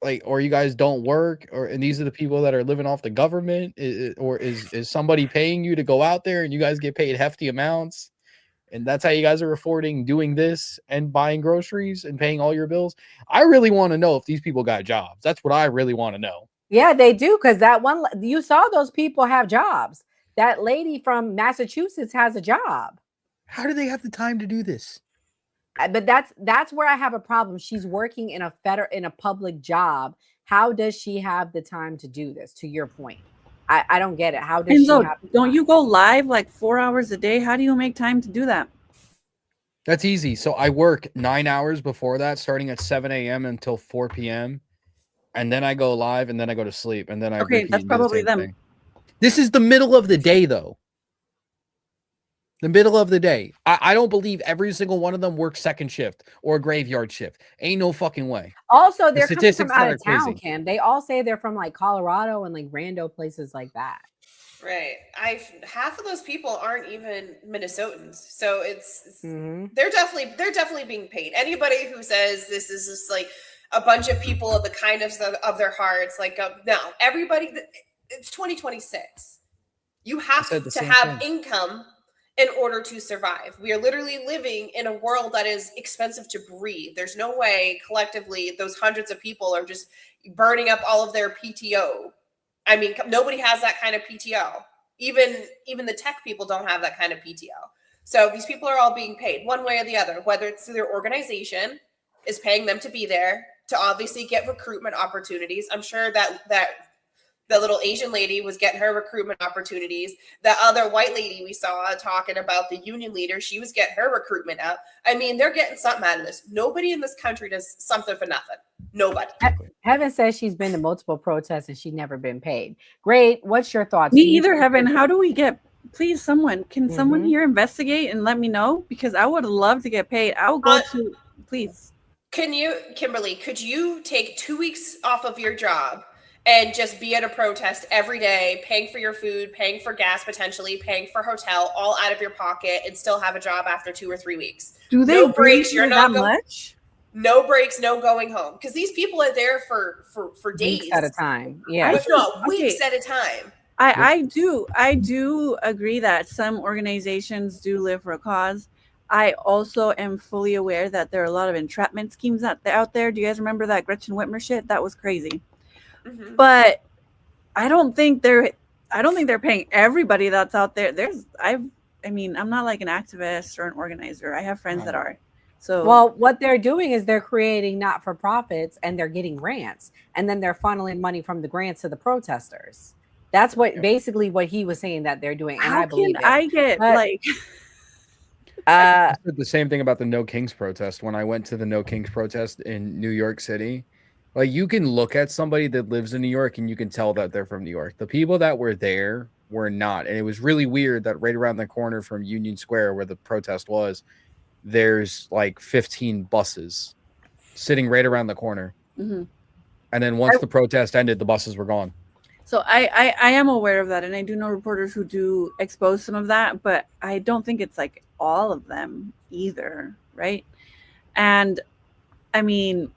you guys don't work, and these are the people that are living off the government, or is somebody paying you to go out there and you guys get paid hefty amounts, and that's how you guys are affording doing this and buying groceries and paying all your bills? I really want to know if these people got jobs. That's what I really want to know. Yeah, they do, because that one you saw, those people have jobs. That lady from Massachusetts has a job. How do they have the time to do this? But that's where I have a problem. She's working in a public job. How does she have the time to do this? To your point, I don't get it. How does she have? Don't you go live like 4 hours a day? How do you make time to do that? That's easy. So I work 9 hours before that, starting at 7 a.m. until 4 p.m. And then I go live, and then I go to sleep, and then I repeat that's and do the probably same them. thing. This is the middle of the day, though. The middle of the day. I don't believe every single one of them works second shift or a graveyard shift. Ain't no fucking way. Also, they're coming from out of town, crazy. Kim. They all say they're from like Colorado and like rando places like that. Right. Half of those people aren't even Minnesotans. So it's Mhm. they're definitely being paid. Anybody who says this is just like a bunch of people of the kindness of their hearts, like no, everybody. It's 2026. You have to have income in order to survive. We are literally living in a world that is expensive to breathe. There's no way collectively those hundreds of people are just burning up all of their PTO. I mean, nobody has that kind of PTO. Even the tech people don't have that kind of PTO. So these people are all being paid one way or the other, whether it's through their organization is paying them to be there, to obviously get recruitment opportunities. I'm sure that the little Asian lady was getting her recruitment opportunities. The other white lady we saw talking about the union leader, she was getting her recruitment up. I mean, they're getting something out of this. Nobody in this country does something for nothing. Nobody. Heaven says she's been to multiple protests and she's never been paid. Great. What's your thoughts? Me either, Heaven. How do we get? Please, someone can Mm-hmm. someone here investigate and let me know, because I would love to get paid. I will go to. Please. Can you, Kimberly? Could you take 2 weeks off of your job and just be at a protest every day, paying for your food, paying for gas, potentially paying for hotel, all out of your pocket, and still have a job after 2 or 3 weeks? Do they no breaks? You're not that much? No breaks, no going home, because these people are there for days Weeks at a time. Yeah, if not weeks at a time. I do agree that some organizations do live for a cause. I also am fully aware that there are a lot of entrapment schemes out there. Do you guys remember that Gretchen Whitmer shit? That was crazy. Mm-hmm. But I don't think I don't think they're paying everybody that's out there. I mean, I'm not like an activist or an organizer. I have friends that are. So well, what they're doing is they're creating not-for-profits and they're getting grants, and then they're funneling money from the grants to the protesters. That's what basically what he was saying that they're doing, and how I believe can it. I get But, like I said the same thing about the No Kings protest when I went to the No Kings protest in New York City. Like, you can look at somebody that lives in New York and you can tell that they're from New York. The people that were there were not. And it was really weird that right around the corner from Union Square where the protest was, there's like 15 buses sitting right around the corner. Mhm. And then once the protest ended, the buses were gone. So I am aware of that, and I do know reporters who do expose some of that, but I don't think it's like all of them either, right? And I mean,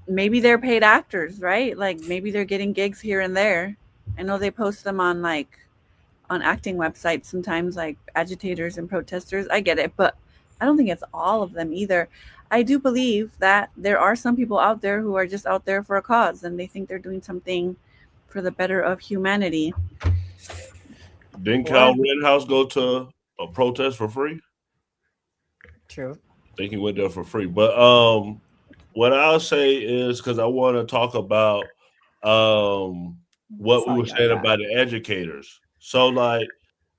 maybe they're paid actors, right? Like maybe they're getting gigs here and there. I know they post them on like on acting websites sometimes, like agitators and protesters. I get it, but I don't think it's all of them either. I do believe that there are some people out there who are just out there for a cause and they think they're doing something for the better of humanity. Didn't Kyle Rittenhouse go to a protest for free? True. I think he went there for free. But what I'll say is, because I want to talk about what we were saying about the educators. So, like,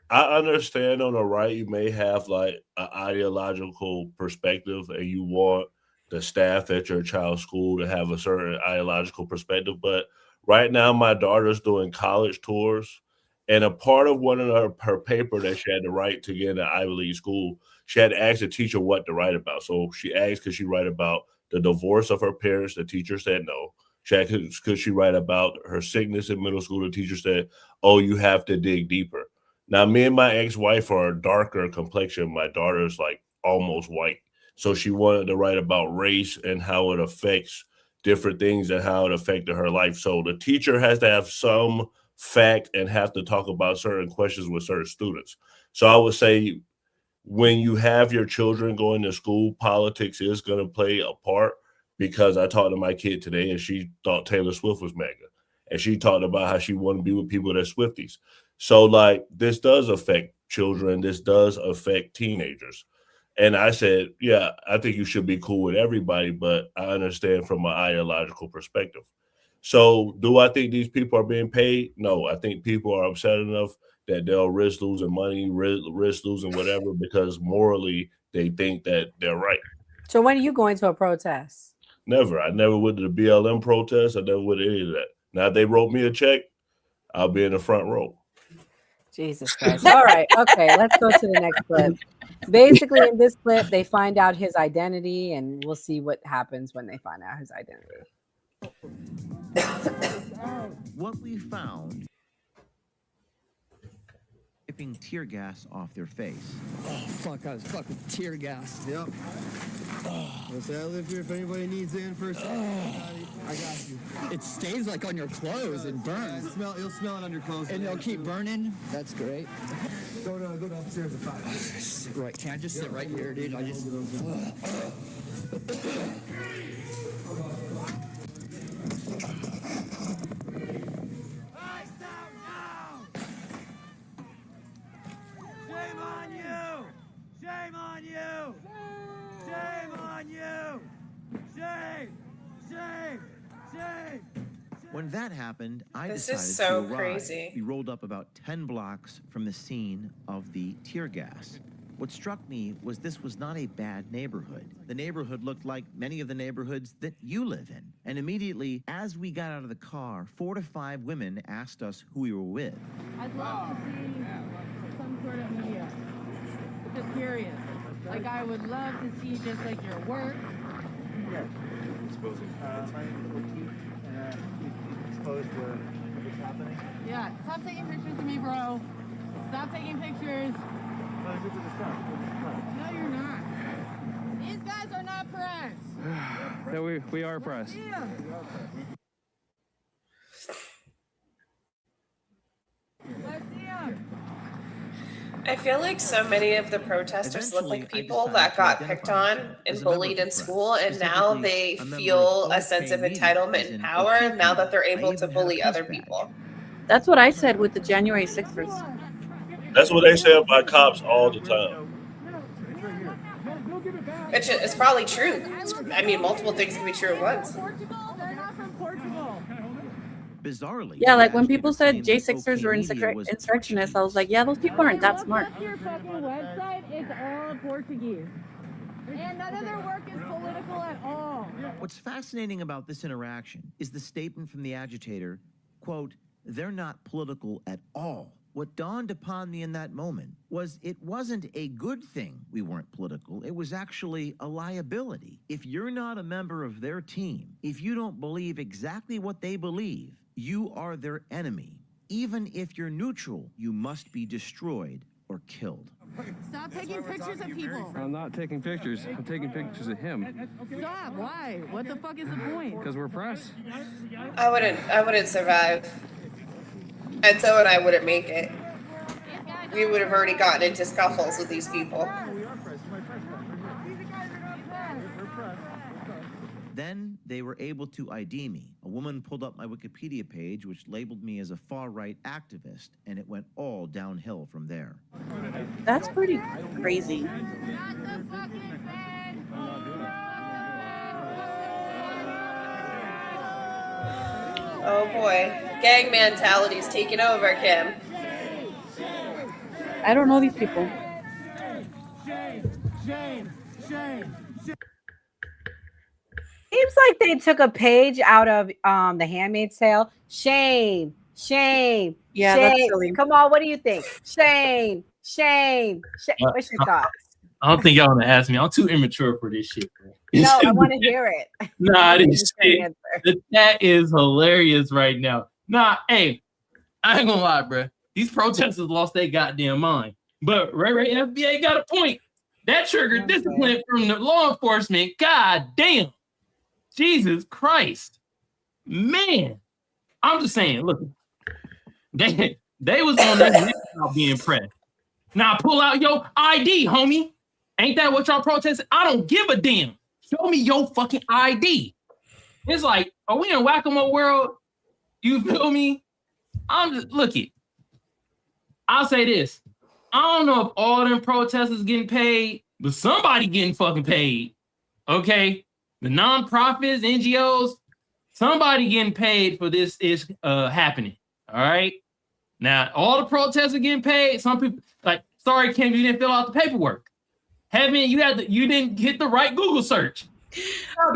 I understand on the right, you may have like an ideological perspective and you want the staff at your child's school to have a certain ideological perspective. But right now, my daughter's doing college tours. And a part of one of her paper that she had to write to get into Ivy League school, she had to ask the teacher what to write about. So she asked, could she write about the divorce of her parents? The teacher said no. She asked, could she write about her sickness in middle school? The teacher said, oh, you have to dig deeper. Now, me and my ex-wife are darker complexion. My daughter's like almost white. So she wanted to write about race and how it affects different things and how it affected her life. So the teacher has to have some fact and have to talk about certain questions with certain students. So I would say when you have your children going to school, politics is going to play a part, because I talked to my kid today and she thought Taylor Swift was mega. And she talked about how she wanted to be with people that are Swifties. So, like, this does affect children. This does affect teenagers. And I said, yeah, I think you should be cool with everybody, but I understand from an ideological perspective. So, do I think these people are being paid? No, I think people are upset enough that they'll risk losing money, risk losing whatever, because morally they think that they're right. So when are you going to a protest? Never. I never went to the BLM protest. I never went to any of that. Now, if they wrote me a check, I'll be in the front row. Jesus Christ. All right. Okay. Let's go to the next clip. Basically, in this clip, they find out his identity, and we'll see what happens when they find out his identity. What we found, dripping tear gas off their face. Oh, fuck, I was fucking tear gassed. Yep. I'll say I live here if anybody needs in first. I got you. It stays like on your clothes and burns. You'll smell it on your clothes. And it'll keep burning. That's great. Go to upstairs at 5. Right, can I just sit right here, dude? I just... Shame on you! Shame on you! Shame on you! Shame! Shame! Shame! When that happened, I This decided is so to arrive. crazy. We rolled up about 10 blocks from the scene of the tear gas. What struck me was this was not a bad neighborhood. The neighborhood looked like many of the neighborhoods that you live in. And immediately, as we got out of the car, 4 to 5 women asked us who we were with. I'd love to see some sort of media. Just curious. Like, I would love to see just like your work. Exposing expose what's happening. Yeah, stop taking pictures of me, bro. Stop taking pictures. No, you're not. These guys are not press. Yeah, we are press. Let's see them. I feel like so many of the protesters look like people that got picked on and bullied in school, and now they feel a sense of entitlement and power now that they're able to bully other people. That's what I said with the January 6th. That's what they say about cops all the time. It's probably true. I mean, multiple things can be true at once. Bizarrely, Yeah, the like when people agitator said claimed that J6ers OK were Media was insurrectionists, I was like, yeah, those people aren't that smart. Look your fucking website. It's all Portuguese. And none of their work is political at all. What's fascinating about this interaction is the statement from the agitator, quote, "They're not political at all." What dawned upon me in that moment was it wasn't a good thing we weren't political. It was actually a liability. If you're not a member of their team, if you don't believe exactly what they believe, you are their enemy. Even if you're neutral, you must be destroyed or killed. Stop taking pictures of people. I'm not taking pictures. I'm taking pictures of him. Stop. Why? What the fuck is the point? Because we're press. I wouldn't survive. And so and I wouldn't make it. We would have already gotten into scuffles with these people. Then they were able to ID me. A woman pulled up my Wikipedia page, which labeled me as a far-right activist, and it went all downhill from there. That's pretty crazy. Oh boy. Gang mentality's taking over, Kim. I don't know these people. Seems like they took a page out of The Handmaid's Tale. Shame, shame, Yeah, shame. that's silly. Come on, what do you think? Shame, shame, shame. What's your thoughts? I don't think y'all want to ask me. I'm too immature for this shit, bro. No, I want to hear it. Nah, this shit. That is hilarious right now. Nah, hey, I ain't gonna lie, bro. These protesters lost their goddamn mind. But Ray FBA got a point. That triggered discipline from the law enforcement. God damn. Jesus Christ. Man. I'm just saying, look. They was on that about being pressed. Now pull out your ID, homie. Ain't that what y'all protesting? I don't give a damn. Show me your fucking ID. It's like, are we in whack-a-mole world? You feel me? I'm just look it. I'll say this. I don't know if all them protesters getting paid, but somebody getting fucking paid. Okay? The nonprofits, NGOs, somebody getting paid for this is happening. All right. Now, all the protesters are getting paid. Some people like, sorry, Kim, you didn't fill out the paperwork. Heaven, you didn't hit the right Google search.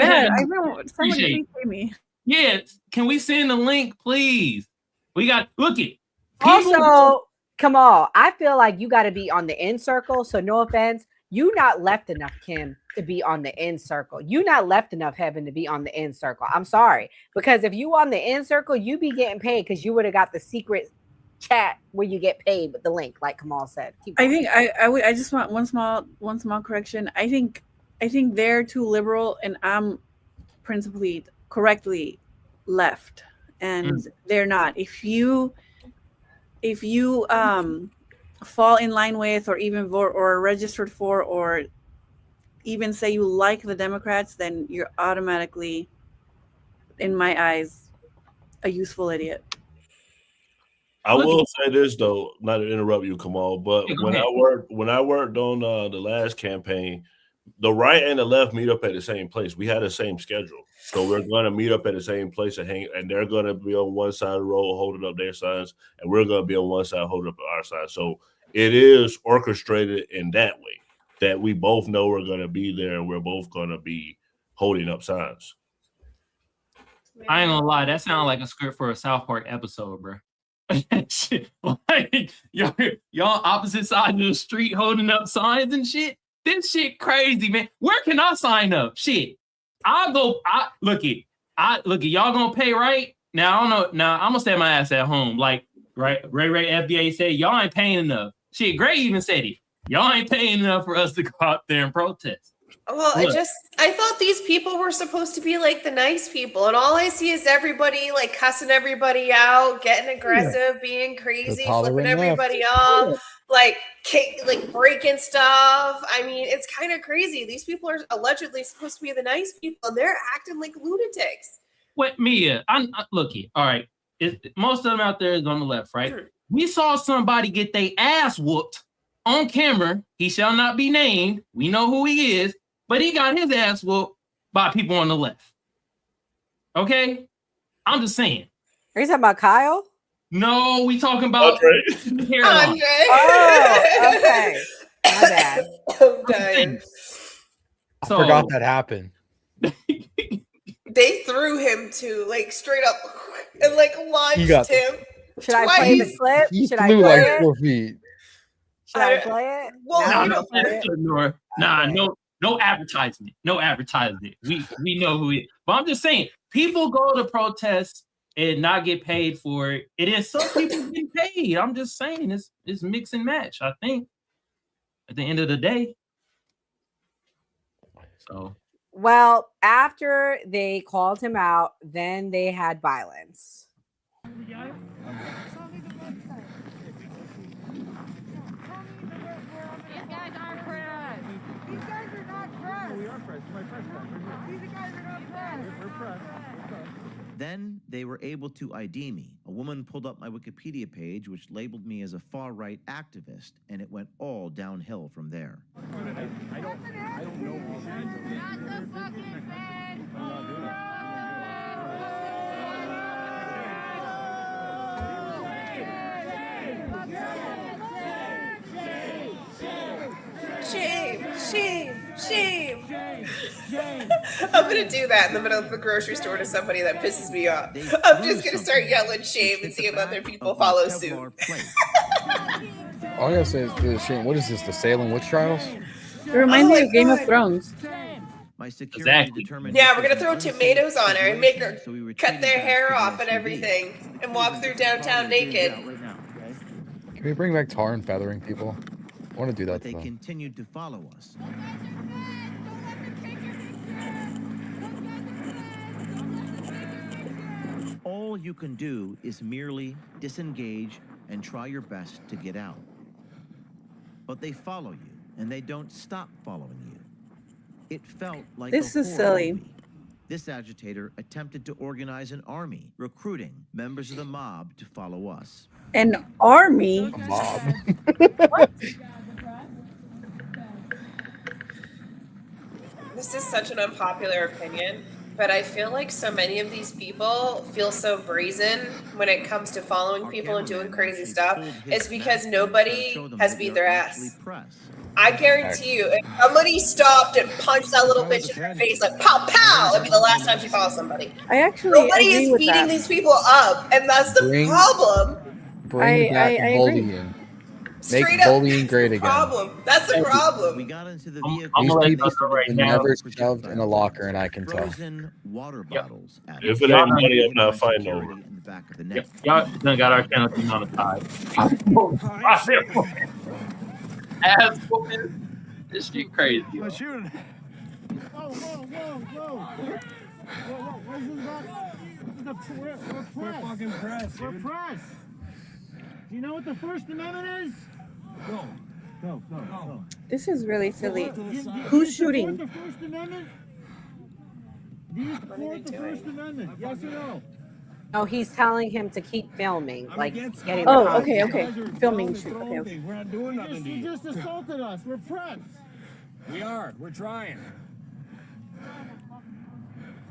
Yeah, I know. Somebody pay me. Yeah, can we send the link, please? We got look it. Also, come on. I feel like you got to be on the in circle. So no offense, you not left enough, Kim, to be on the in circle. You not left enough, Heaven, to be on the in circle. I'm sorry, because if you on the in circle, you be getting paid because you would have got the secret chat where you get paid with the link, like Kamal said. I think I just want one small correction. I think they're too liberal, and I'm principally correctly left, and they're not. If you fall in line with, or even vote, or are registered for, or even say you like the Democrats, then you're automatically, in my eyes, a useful idiot. I will say this though, not to interrupt you, Kamal, but when I worked on the last campaign, the right and the left meet up at the same place. We had the same schedule, so we're going to meet up at the same place and hang. And they're going to be on one side of the road holding up their signs, and we're going to be on one side holding up our side. So it is orchestrated in that way that we both know we're going to be there, and we're both going to be holding up signs. I ain't gonna lie, that sounds like a script for a South Park episode, bro. Shit, like y'all opposite sides of the street holding up signs and shit. This shit crazy, man. Where can I sign up? Shit, I'll go. Look it. Y'all gonna pay right now? I don't know. Now I'm gonna stay my ass at home. Like Ray FBA said, y'all ain't paying enough. Shit, Gray even said it. Y'all ain't paying enough for us to go out there and protest. Well, I thought these people were supposed to be like the nice people, and all I see is everybody like cussing everybody out, getting aggressive, being crazy, flipping everybody off, like breaking stuff. I mean, it's kind of crazy. These people are allegedly supposed to be the nice people, and they're acting like lunatics. What, Mia? Look here. All right. most of them out there is on the left, right? We saw somebody get their ass whooped on camera. He shall not be named. We know who he is, but he got his ass whooped by people on the left. Okay? I'm just saying. Are you talking about Kyle? No, we talking about Andre. Oh, okay. My bad. I'm dying. I forgot that happened. They threw him to like straight up and like launched him. Should I play the clip? He Should I flew play like it? 4 feet. Should I play it? Well, no advertisement. No advertisement. We know who he is. But I'm just saying, people go to protest and not get paid for it. It is some people get paid. I'm just saying it's mix and match, I think, at the end of the day. So Well, after they called him out, then they had violence. These guys aren't press. These guys are not press. We are press. My press guys. These guys are not press. We're press. Then they were able to ID me. A woman pulled up my Wikipedia page, which labeled me as a far-right activist, and it went all downhill from there. I don't know all that. Not the fucking bed. Shame. I'm gonna do that in the middle of the grocery store to somebody that pisses me off. I'm just gonna start yelling shame and see if other people follow suit. All I gotta say is the shame. What is this? The Salem witch trials? It reminds me of Game of Thrones. Exactly. Yeah, we're gonna throw tomatoes on her and make her cut their hair off and everything and walk through downtown naked. Can we bring back tar and feathering people? I want to do that. They continued to follow us. All you can do is merely disengage and try your best to get out. But they follow you, and they don't stop following you. It felt like This a is horror silly. movie. This agitator attempted to organize an army, recruiting members of the mob to follow us. An army? Mob. This is such an unpopular opinion, but I feel like so many of these people feel so brazen when it comes to following people and doing crazy stuff. It's because nobody has beat their ass. I guarantee you, if somebody stopped and punched that little bitch in her face, like pow pow, it'd be the last time she follow somebody. I actually Nobody agree is with beating that. these people up, and that's the problem. Bring back I agree. bullying. Make Straight up, bullying great again. Problem. That's the problem. We got into the I'm vehicle. gonna let These you people know right have now. never shoved in a locker, and I can tell. Frozen water bottles. at If us. it ain't money, I'm not fighting Security over. in the back of the Yep, neck. y'all done got our channel team on the side. Ass whooping. This shit crazy. Yo. Shooting. Whoa. Where's this we're fucking press. We're press. Do you know what the First Amendment is? Go. This is really silly. Do you Who's support shooting? the First Amendment? Do you support the First Amendment? Yes or no? No, he's telling him to keep filming, like against getting Oh, the okay, content. okay. Filming shoot. Okay. We're not doing nothing to you. You just assaulted us. We're press. We are. We're trying.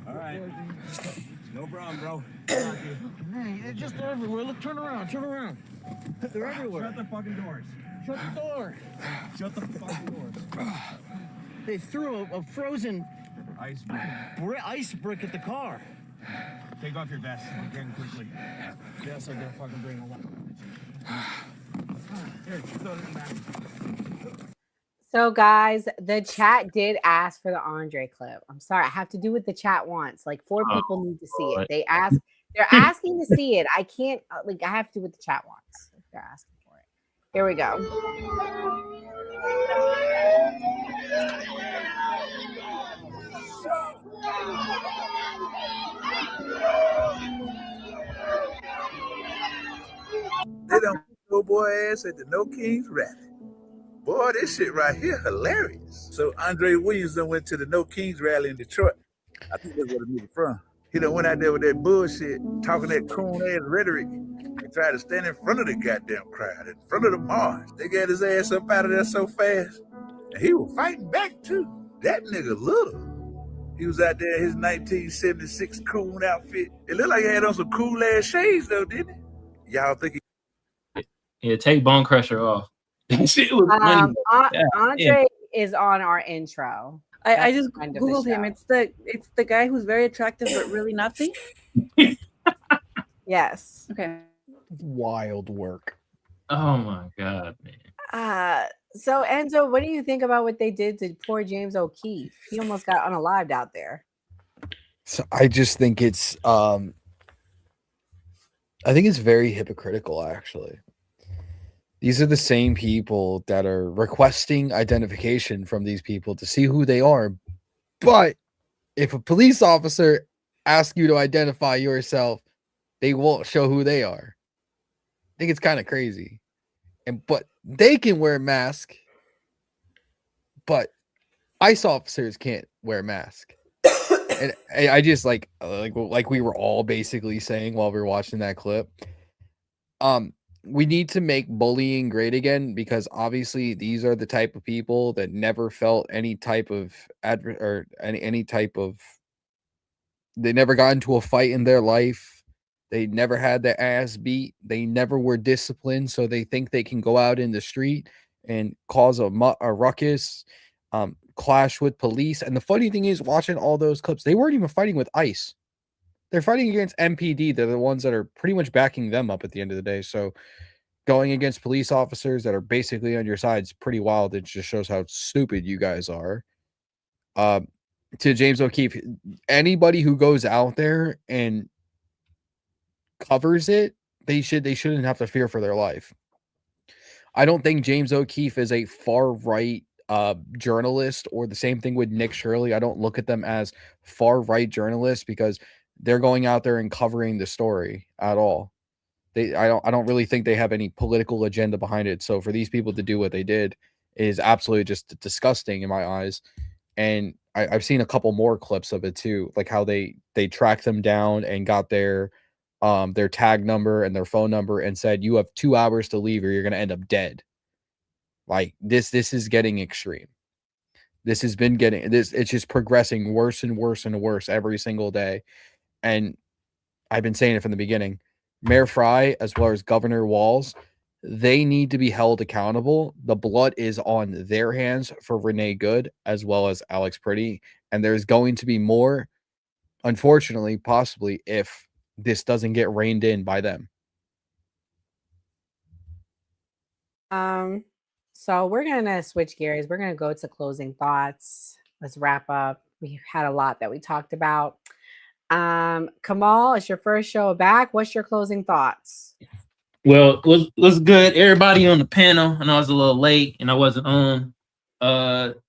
All right. No problem, bro. Hey, they're just everywhere. Look, turn around. They're everywhere. Shut the fucking doors. Shut the door. Shut the fucking doors. They threw a frozen ice brick at the car. Take off your vest. Again, quickly. Yes, I gotta fucking bring a lot. Here, throw it in the back. So, guys, the chat did ask for the Andre clip. I'm sorry, I have to do what the chat wants. Like 4 people need to see it. They're asking to see it. I can't. Like, I have to do what the chat wants. They're asking for it. Here we go. They done put old boy ass at the No Kings rally. Boy, this shit right here hilarious. So Andre Williams done went to the No Kings rally in Detroit. I think that's where the nigga from. He done went out there with that bullshit, talking that coon ass rhetoric, and tried to stand in front of the goddamn crowd, in front of the march. They got his ass up out of there so fast. And he was fighting back too. That nigga little. He was out there in his 1976 coon outfit. It looked like he had on some cool ass shades though, didn't it? Y'all think he... Yeah, take Bone Crusher off. Shit was funny. Andre is on our intro. I just End of the googled him. show. It's the guy who's very attractive but really Nazi. Yes. Okay. Wild work. Oh my god, man. So Enzo, what do you think about what they did to poor James O'Keefe? He almost got unalived out there. So I just think it's very hypocritical, actually. These are the same people that are requesting identification from these people to see who they are. But if a police officer asks you to identify yourself, they won't show who they are. I think it's kind of crazy. But they can wear a mask, but ICE officers can't wear a mask. And I just like we were all basically saying while we were watching that clip. We need to make bullying great again, because obviously these are the type of people that never felt any type of any type of. They never got into a fight in their life. They never had their ass beat. They never were disciplined, so they think they can go out in the street and cause a ruckus, clash with police. And the funny thing is, watching all those clips, they weren't even fighting with ICE. They're fighting against MPD. They're the ones that are pretty much backing them up at the end of the day. So going against police officers that are basically on your side is pretty wild. It just shows how stupid you guys are. To James O'Keefe, anybody who goes out there and covers it, they shouldn't have to fear for their life. I don't think James O'Keefe is a far right journalist, or the same thing with Nick Shirley. I don't look at them as far right journalists because they're going out there and covering the story at all. I don't really think they have any political agenda behind it. So for these people to do what they did is absolutely just disgusting in my eyes. And I've seen a couple more clips of it too, like how they tracked them down and got their tag number and their phone number and said, you have 2 hours to leave or you're going to end up dead. Like this is getting extreme. This has been getting this. It's just progressing worse and worse and worse every single day. And I've been saying it from the beginning. Mayor Fry, as well as Governor Walz, they need to be held accountable. The blood is on their hands for Renee Good as well as Alex Pretty. And there's going to be more, unfortunately, possibly, if this doesn't get reined in by them. So we're gonna switch gears. We're gonna go to closing thoughts. Let's wrap up. We had a lot that we talked about. Kamal, it's your first show back. What's your closing thoughts? Well, was good. Everybody on the panel, and I was a little late, and I wasn't on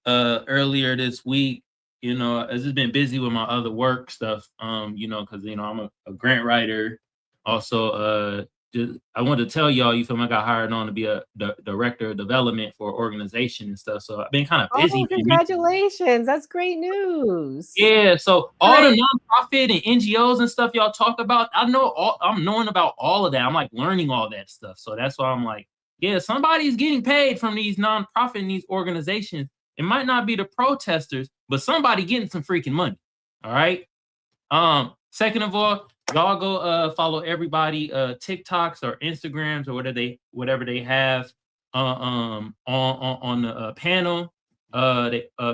earlier this week. You know, I've just been busy with my other work stuff. You know, because I'm a grant writer. Also, I wanted to tell y'all, you feel me? I got hired on to be a director of development for an organization and stuff. So I've been kind of busy. Oh, congratulations! That's great news. Yeah. So all the nonprofit and NGOs and stuff y'all talk about, I'm knowing about all of that. I'm like learning all that stuff. So that's why I'm like, yeah, somebody's getting paid from these nonprofit and these organizations. It might not be the protesters, but somebody getting some freaking money. All right. Second of all, y'all go follow everybody TikToks or Instagrams or whatever they have on the panel.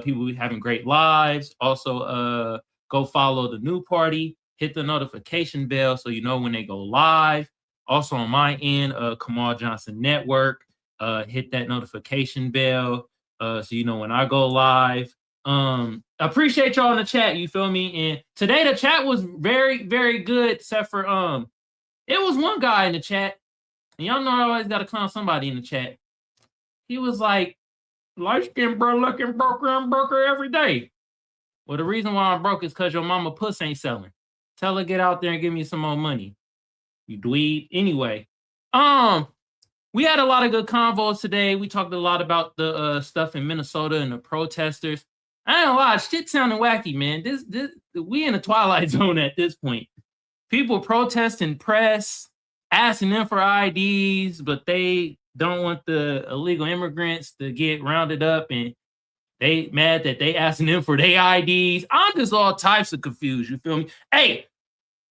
People having great lives. Also, go follow the new party. Hit the notification bell so you know when they go live. Also on my end, Kamal Johnson Network. Hit that notification bell so you know when I go live. Appreciate y'all in the chat, you feel me? And today the chat was very, very good, except for it was one guy in the chat, and y'all know I always gotta clown somebody in the chat. He was like, light skin bro looking broker and broker every day. Well, the reason why I'm broke is because your mama puss ain't selling. Tell her get out there and give me some more money. You dweeb. Anyway, we had a lot of good convos today. We talked a lot about the stuff in Minnesota and the protesters. I ain't gonna lie, shit sounding wacky, man. This we in the twilight zone at this point. People protesting press, asking them for IDs, but they don't want the illegal immigrants to get rounded up, and they mad that they asking them for their IDs. I'm just all types of confused. You feel me? Hey,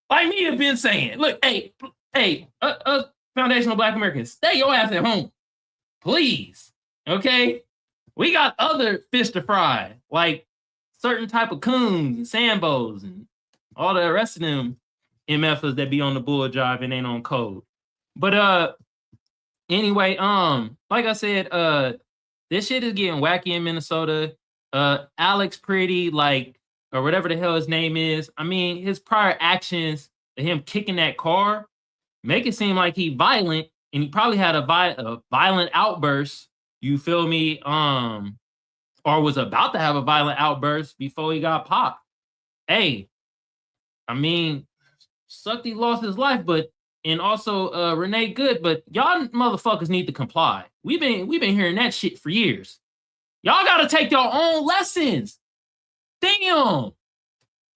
like me have been saying, look, hey, foundational Black Americans, stay your ass at home, please. Okay, we got other fish to fry, like certain type of coons and sambos and all the rest of them MFers that be on the bull drive and ain't on code. But anyway, like I said, this shit is getting wacky in Minnesota. Alex Pretty, like, or whatever the hell his name is. I mean, his prior actions, him kicking that car, make it seem like he violent, and he probably had a violent outburst. You feel me? Or was about to have a violent outburst before he got popped. Hey, I mean, sucked he lost his life, but and also Renee Good, but y'all motherfuckers need to comply. We've been hearing that shit for years. Y'all gotta take your own lessons. Damn.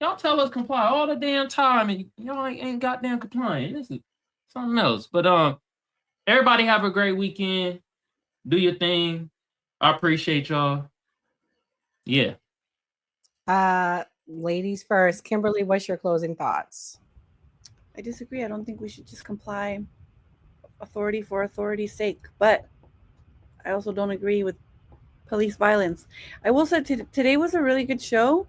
Y'all tell us comply all the damn time, and y'all ain't goddamn complying. This is something else. But everybody have a great weekend. Do your thing. I appreciate y'all. Yeah. Ladies first. Kimberly, what's your closing thoughts? I disagree. I don't think we should just comply authority for authority's sake, but I also don't agree with police violence. I will say today was a really good show.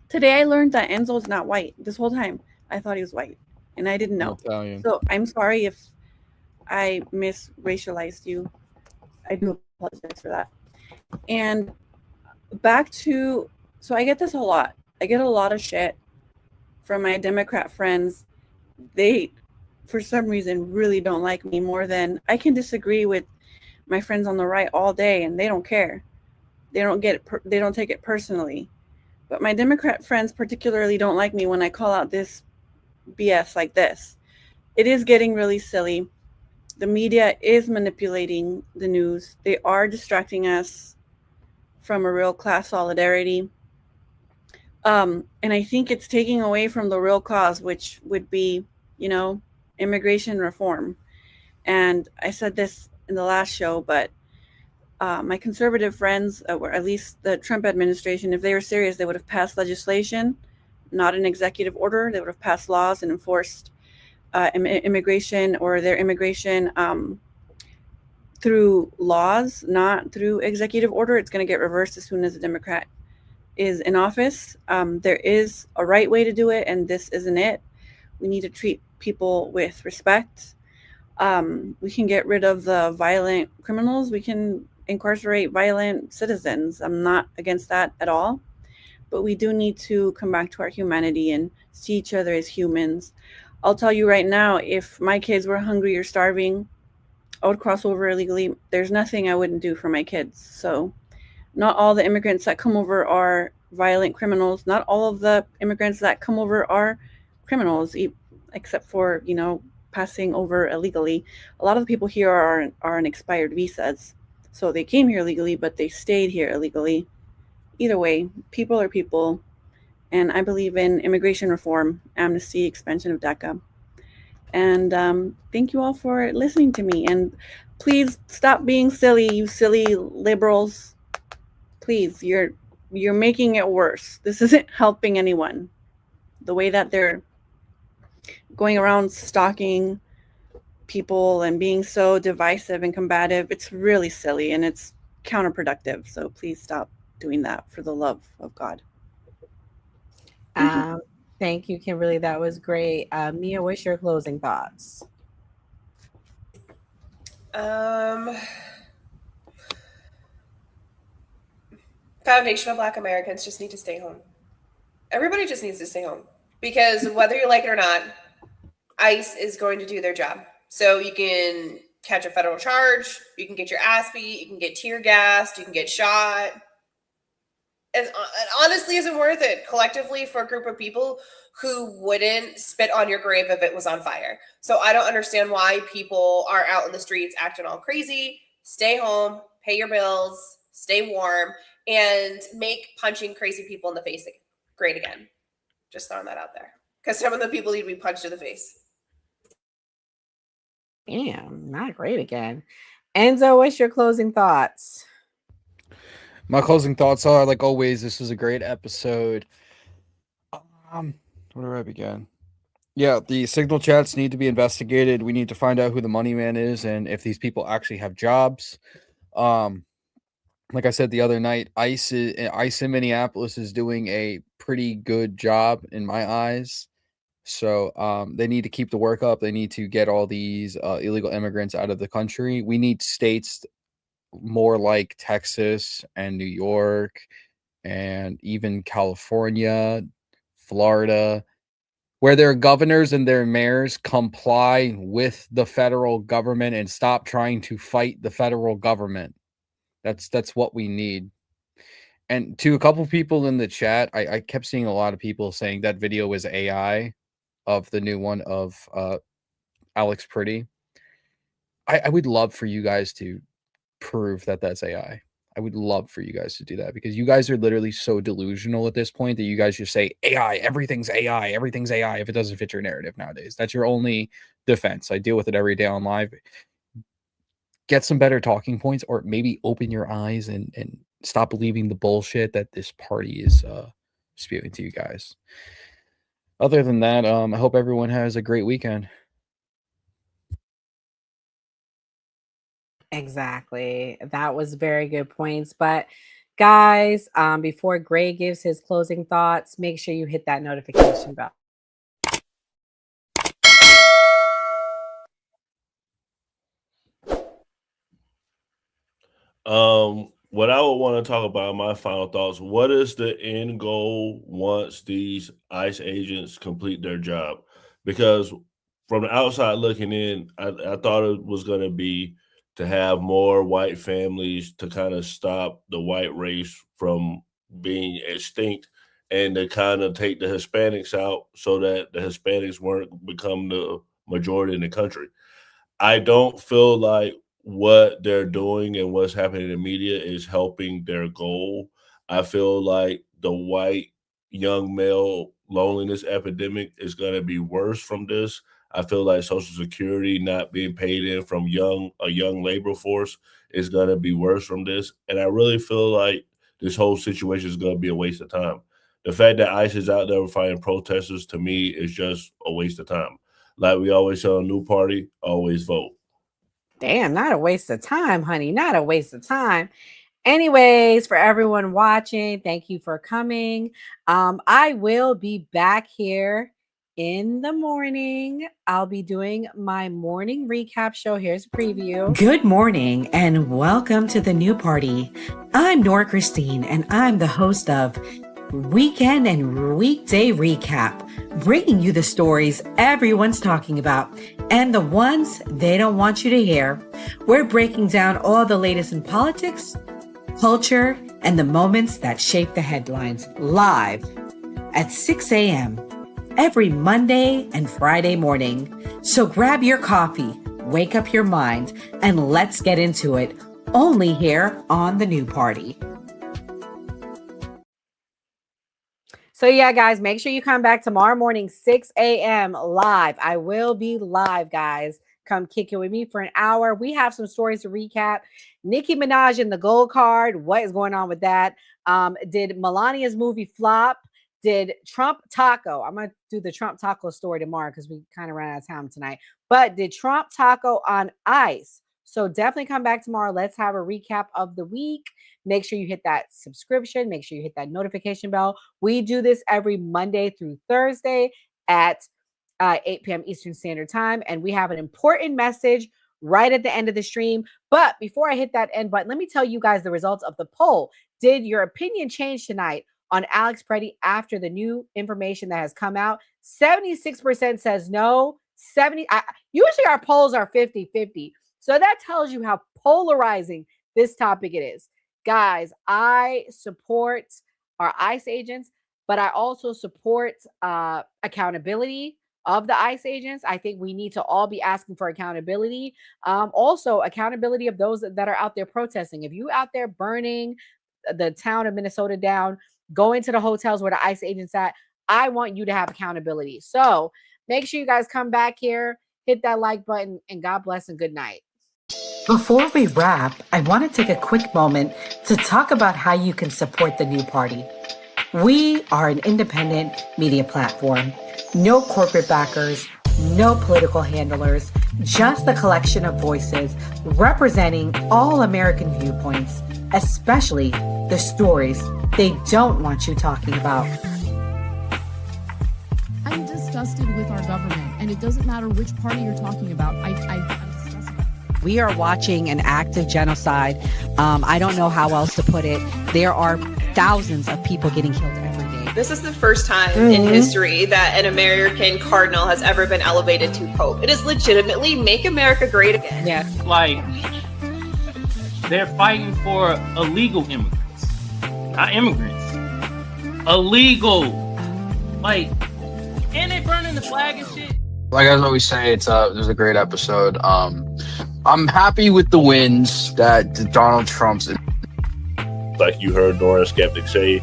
Today I learned that Enzo's not white. This whole time I thought he was white, and I didn't know. Italian. So I'm sorry if I misracialized you. I do apologize for that. And back to, so I get this a lot. I get a lot of shit from my Democrat friends. They, for some reason, really don't like me more than I can disagree with my friends on the right all day, and they don't care. They don't they don't take it personally. But my Democrat friends particularly don't like me when I call out this BS like this. It is getting really silly. The media is manipulating the news. They are distracting us from a real class solidarity. And I think it's taking away from the real cause, which would be, immigration reform. And I said this in the last show, but my conservative friends, or at least the Trump administration, if they were serious, they would have passed legislation, not an executive order. They would have passed laws and enforced immigration or their immigration through laws, not through executive order. It's going to get reversed as soon as a Democrat is in office. There is a right way to do it, and this isn't it. We need to treat people with respect. We can get rid of the violent criminals. We can incarcerate violent citizens. I'm not against that at all. But we do need to come back to our humanity and see each other as humans. I'll tell you right now, if my kids were hungry or starving, I would cross over illegally. There's nothing I wouldn't do for my kids. So not all the immigrants that come over are violent criminals. Not all of the immigrants that come over are criminals, except for, passing over illegally. A lot of the people here are on expired visas. So they came here legally, but they stayed here illegally. Either way, people are people. And I believe in immigration reform, amnesty, expansion of DACA. And thank you all for listening to me. And please stop being silly, you silly liberals. Please, you're making it worse. This isn't helping anyone. The way that they're going around stalking people and being so divisive and combative, it's really silly and it's counterproductive. So please stop doing that for the love of God. Thank you, Kimberly. That was great. Mia, what's your closing thoughts? Foundational Black Americans just need to stay home. Everybody just needs to stay home. Because whether you like it or not, ICE is going to do their job. So you can catch a federal charge, you can get your ass beat, you can get tear gassed, you can get shot. It honestly isn't worth it collectively for a group of people who wouldn't spit on your grave if it was on fire. So I don't understand why people are out in the streets acting all crazy. Stay home, pay your bills, stay warm, and make punching crazy people in the face great again. Just throwing that out there. Because some of the people need to be punched in the face. Damn, not great again. Enzo, what's your closing thoughts? My closing thoughts are, like always, this was a great episode. Where do I begin? Yeah, the signal chats need to be investigated. We need to find out who the money man is and if these people actually have jobs. Like I said the other night, ICE in Minneapolis is doing a pretty good job in my eyes. So they need to keep the work up. They need to get all these illegal immigrants out of the country. We need states more like Texas and New York and even California, Florida, where their governors and their mayors comply with the federal government and stop trying to fight the federal government. That's what we need. And to a couple people in the chat, I kept seeing a lot of people saying that video was AI of the new one of Alex Pretty. I would love for you guys to prove that that's AI. I would love for you guys to do that because you guys are literally so delusional at this point that you guys just say AI, everything's AI, everything's AI if it doesn't fit your narrative nowadays. That's your only defense. I deal with it every day on live. Get some better talking points or maybe open your eyes and stop believing the bullshit that this party is spewing to you guys. Other than that, I hope everyone has a great weekend. Exactly. That was very good points. But guys, before Gray gives his closing thoughts, make sure you hit that notification bell. What I would want to talk about, my final thoughts, what is the end goal once these ICE agents complete their job? Because from the outside looking in, I thought it was going to be to have more white families to kind of stop the white race from being extinct and to kind of take the Hispanics out so that the Hispanics weren't become the majority in the country. I don't feel like what they're doing and what's happening in the media is helping their goal. I feel like the white young male loneliness epidemic is going to be worse from this. I feel like Social Security not being paid in from a young labor force is going to be worse from this. And I really feel like this whole situation is going to be a waste of time. The fact that ICE is out there fighting protesters to me is just a waste of time. Like we always say on New Party, always vote. Damn, not a waste of time, honey. Not a waste of time. Anyways, for everyone watching, thank you for coming. I will be back here in the morning. I'll be doing my morning recap show. Here's a preview. Good morning and welcome to the New Party. I'm Nora Christine and I'm the host of Weekend and Weekday Recap, bringing you the stories everyone's talking about and the ones they don't want you to hear. We're breaking down all the latest in politics, culture, and the moments that shape the headlines live at 6 a.m. every Monday and Friday morning. So grab your coffee, wake up your mind, and let's get into it only here on the New Party. So yeah, guys, make sure you come back tomorrow morning, 6 a.m. live. I will be live, guys. Come kick it with me for an hour. We have some stories to recap. Nicki Minaj in the gold card. What is going on with that? Did Melania's movie flop? Did Trump taco? I'm going to do the Trump taco story tomorrow because we kind of ran out of time tonight. But did Trump taco on ice? So definitely come back tomorrow. Let's have a recap of the week. Make sure you hit that subscription. Make sure you hit that notification bell. We do this every Monday through Thursday at 8 p.m. Eastern Standard Time. And we have an important message right at the end of the stream. But before I hit that end button, let me tell you guys the results of the poll. Did your opinion change tonight on Alex Preddy after the new information that has come out? 76% says no. Usually our polls are 50-50. So that tells you how polarizing this topic it is. Guys, I support our ICE agents, but I also support accountability of the ICE agents. I think we need to all be asking for accountability. Also, accountability of those that are out there protesting. If you out there burning the town of Minnesota down, going to the hotels where the ICE agents at. I want you to have accountability. So make sure you guys come back here, hit that like button, and God bless and good night. Before we wrap, I want to take a quick moment to talk about how you can support the new party. We are an independent media platform. No corporate backers, no political handlers, just a collection of voices representing all American viewpoints, especially the stories they don't want you talking about. I'm disgusted with our government, and it doesn't matter which party you're talking about. I'm disgusted. We are watching an active genocide. I don't know how else to put it. There are thousands of people getting killed every day. This is the first time in history that an American cardinal has ever been elevated to pope. It is legitimately make America great again. Yeah. Like, they're fighting for illegal immigrants, not immigrants. Illegal. Like, and they burning the flag and shit. Like I always say, it was a great episode. I'm happy with the wins that Donald Trump's. Like you heard Nora Skeptic say,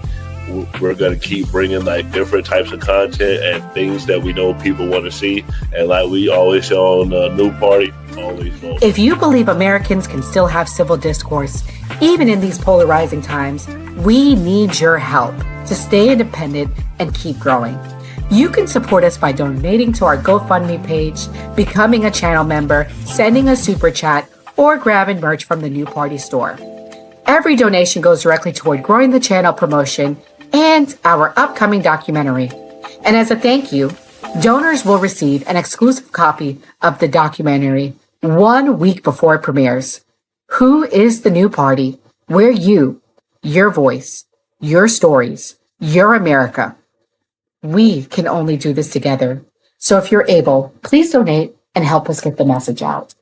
we're going to keep bringing like different types of content and things that we know people want to see. And like we always say on the New Party, always vote. If you believe Americans can still have civil discourse, even in these polarizing times, we need your help to stay independent and keep growing. You can support us by donating to our GoFundMe page, becoming a channel member, sending a super chat, or grabbing merch from the New Party store. Every donation goes directly toward growing the channel promotion and our upcoming documentary. And as a thank you, donors will receive an exclusive copy of the documentary 1 week before it premieres. Who is the New Party? We're you, your voice, your stories, your America. We can only do this together. So if you're able, please donate and help us get the message out.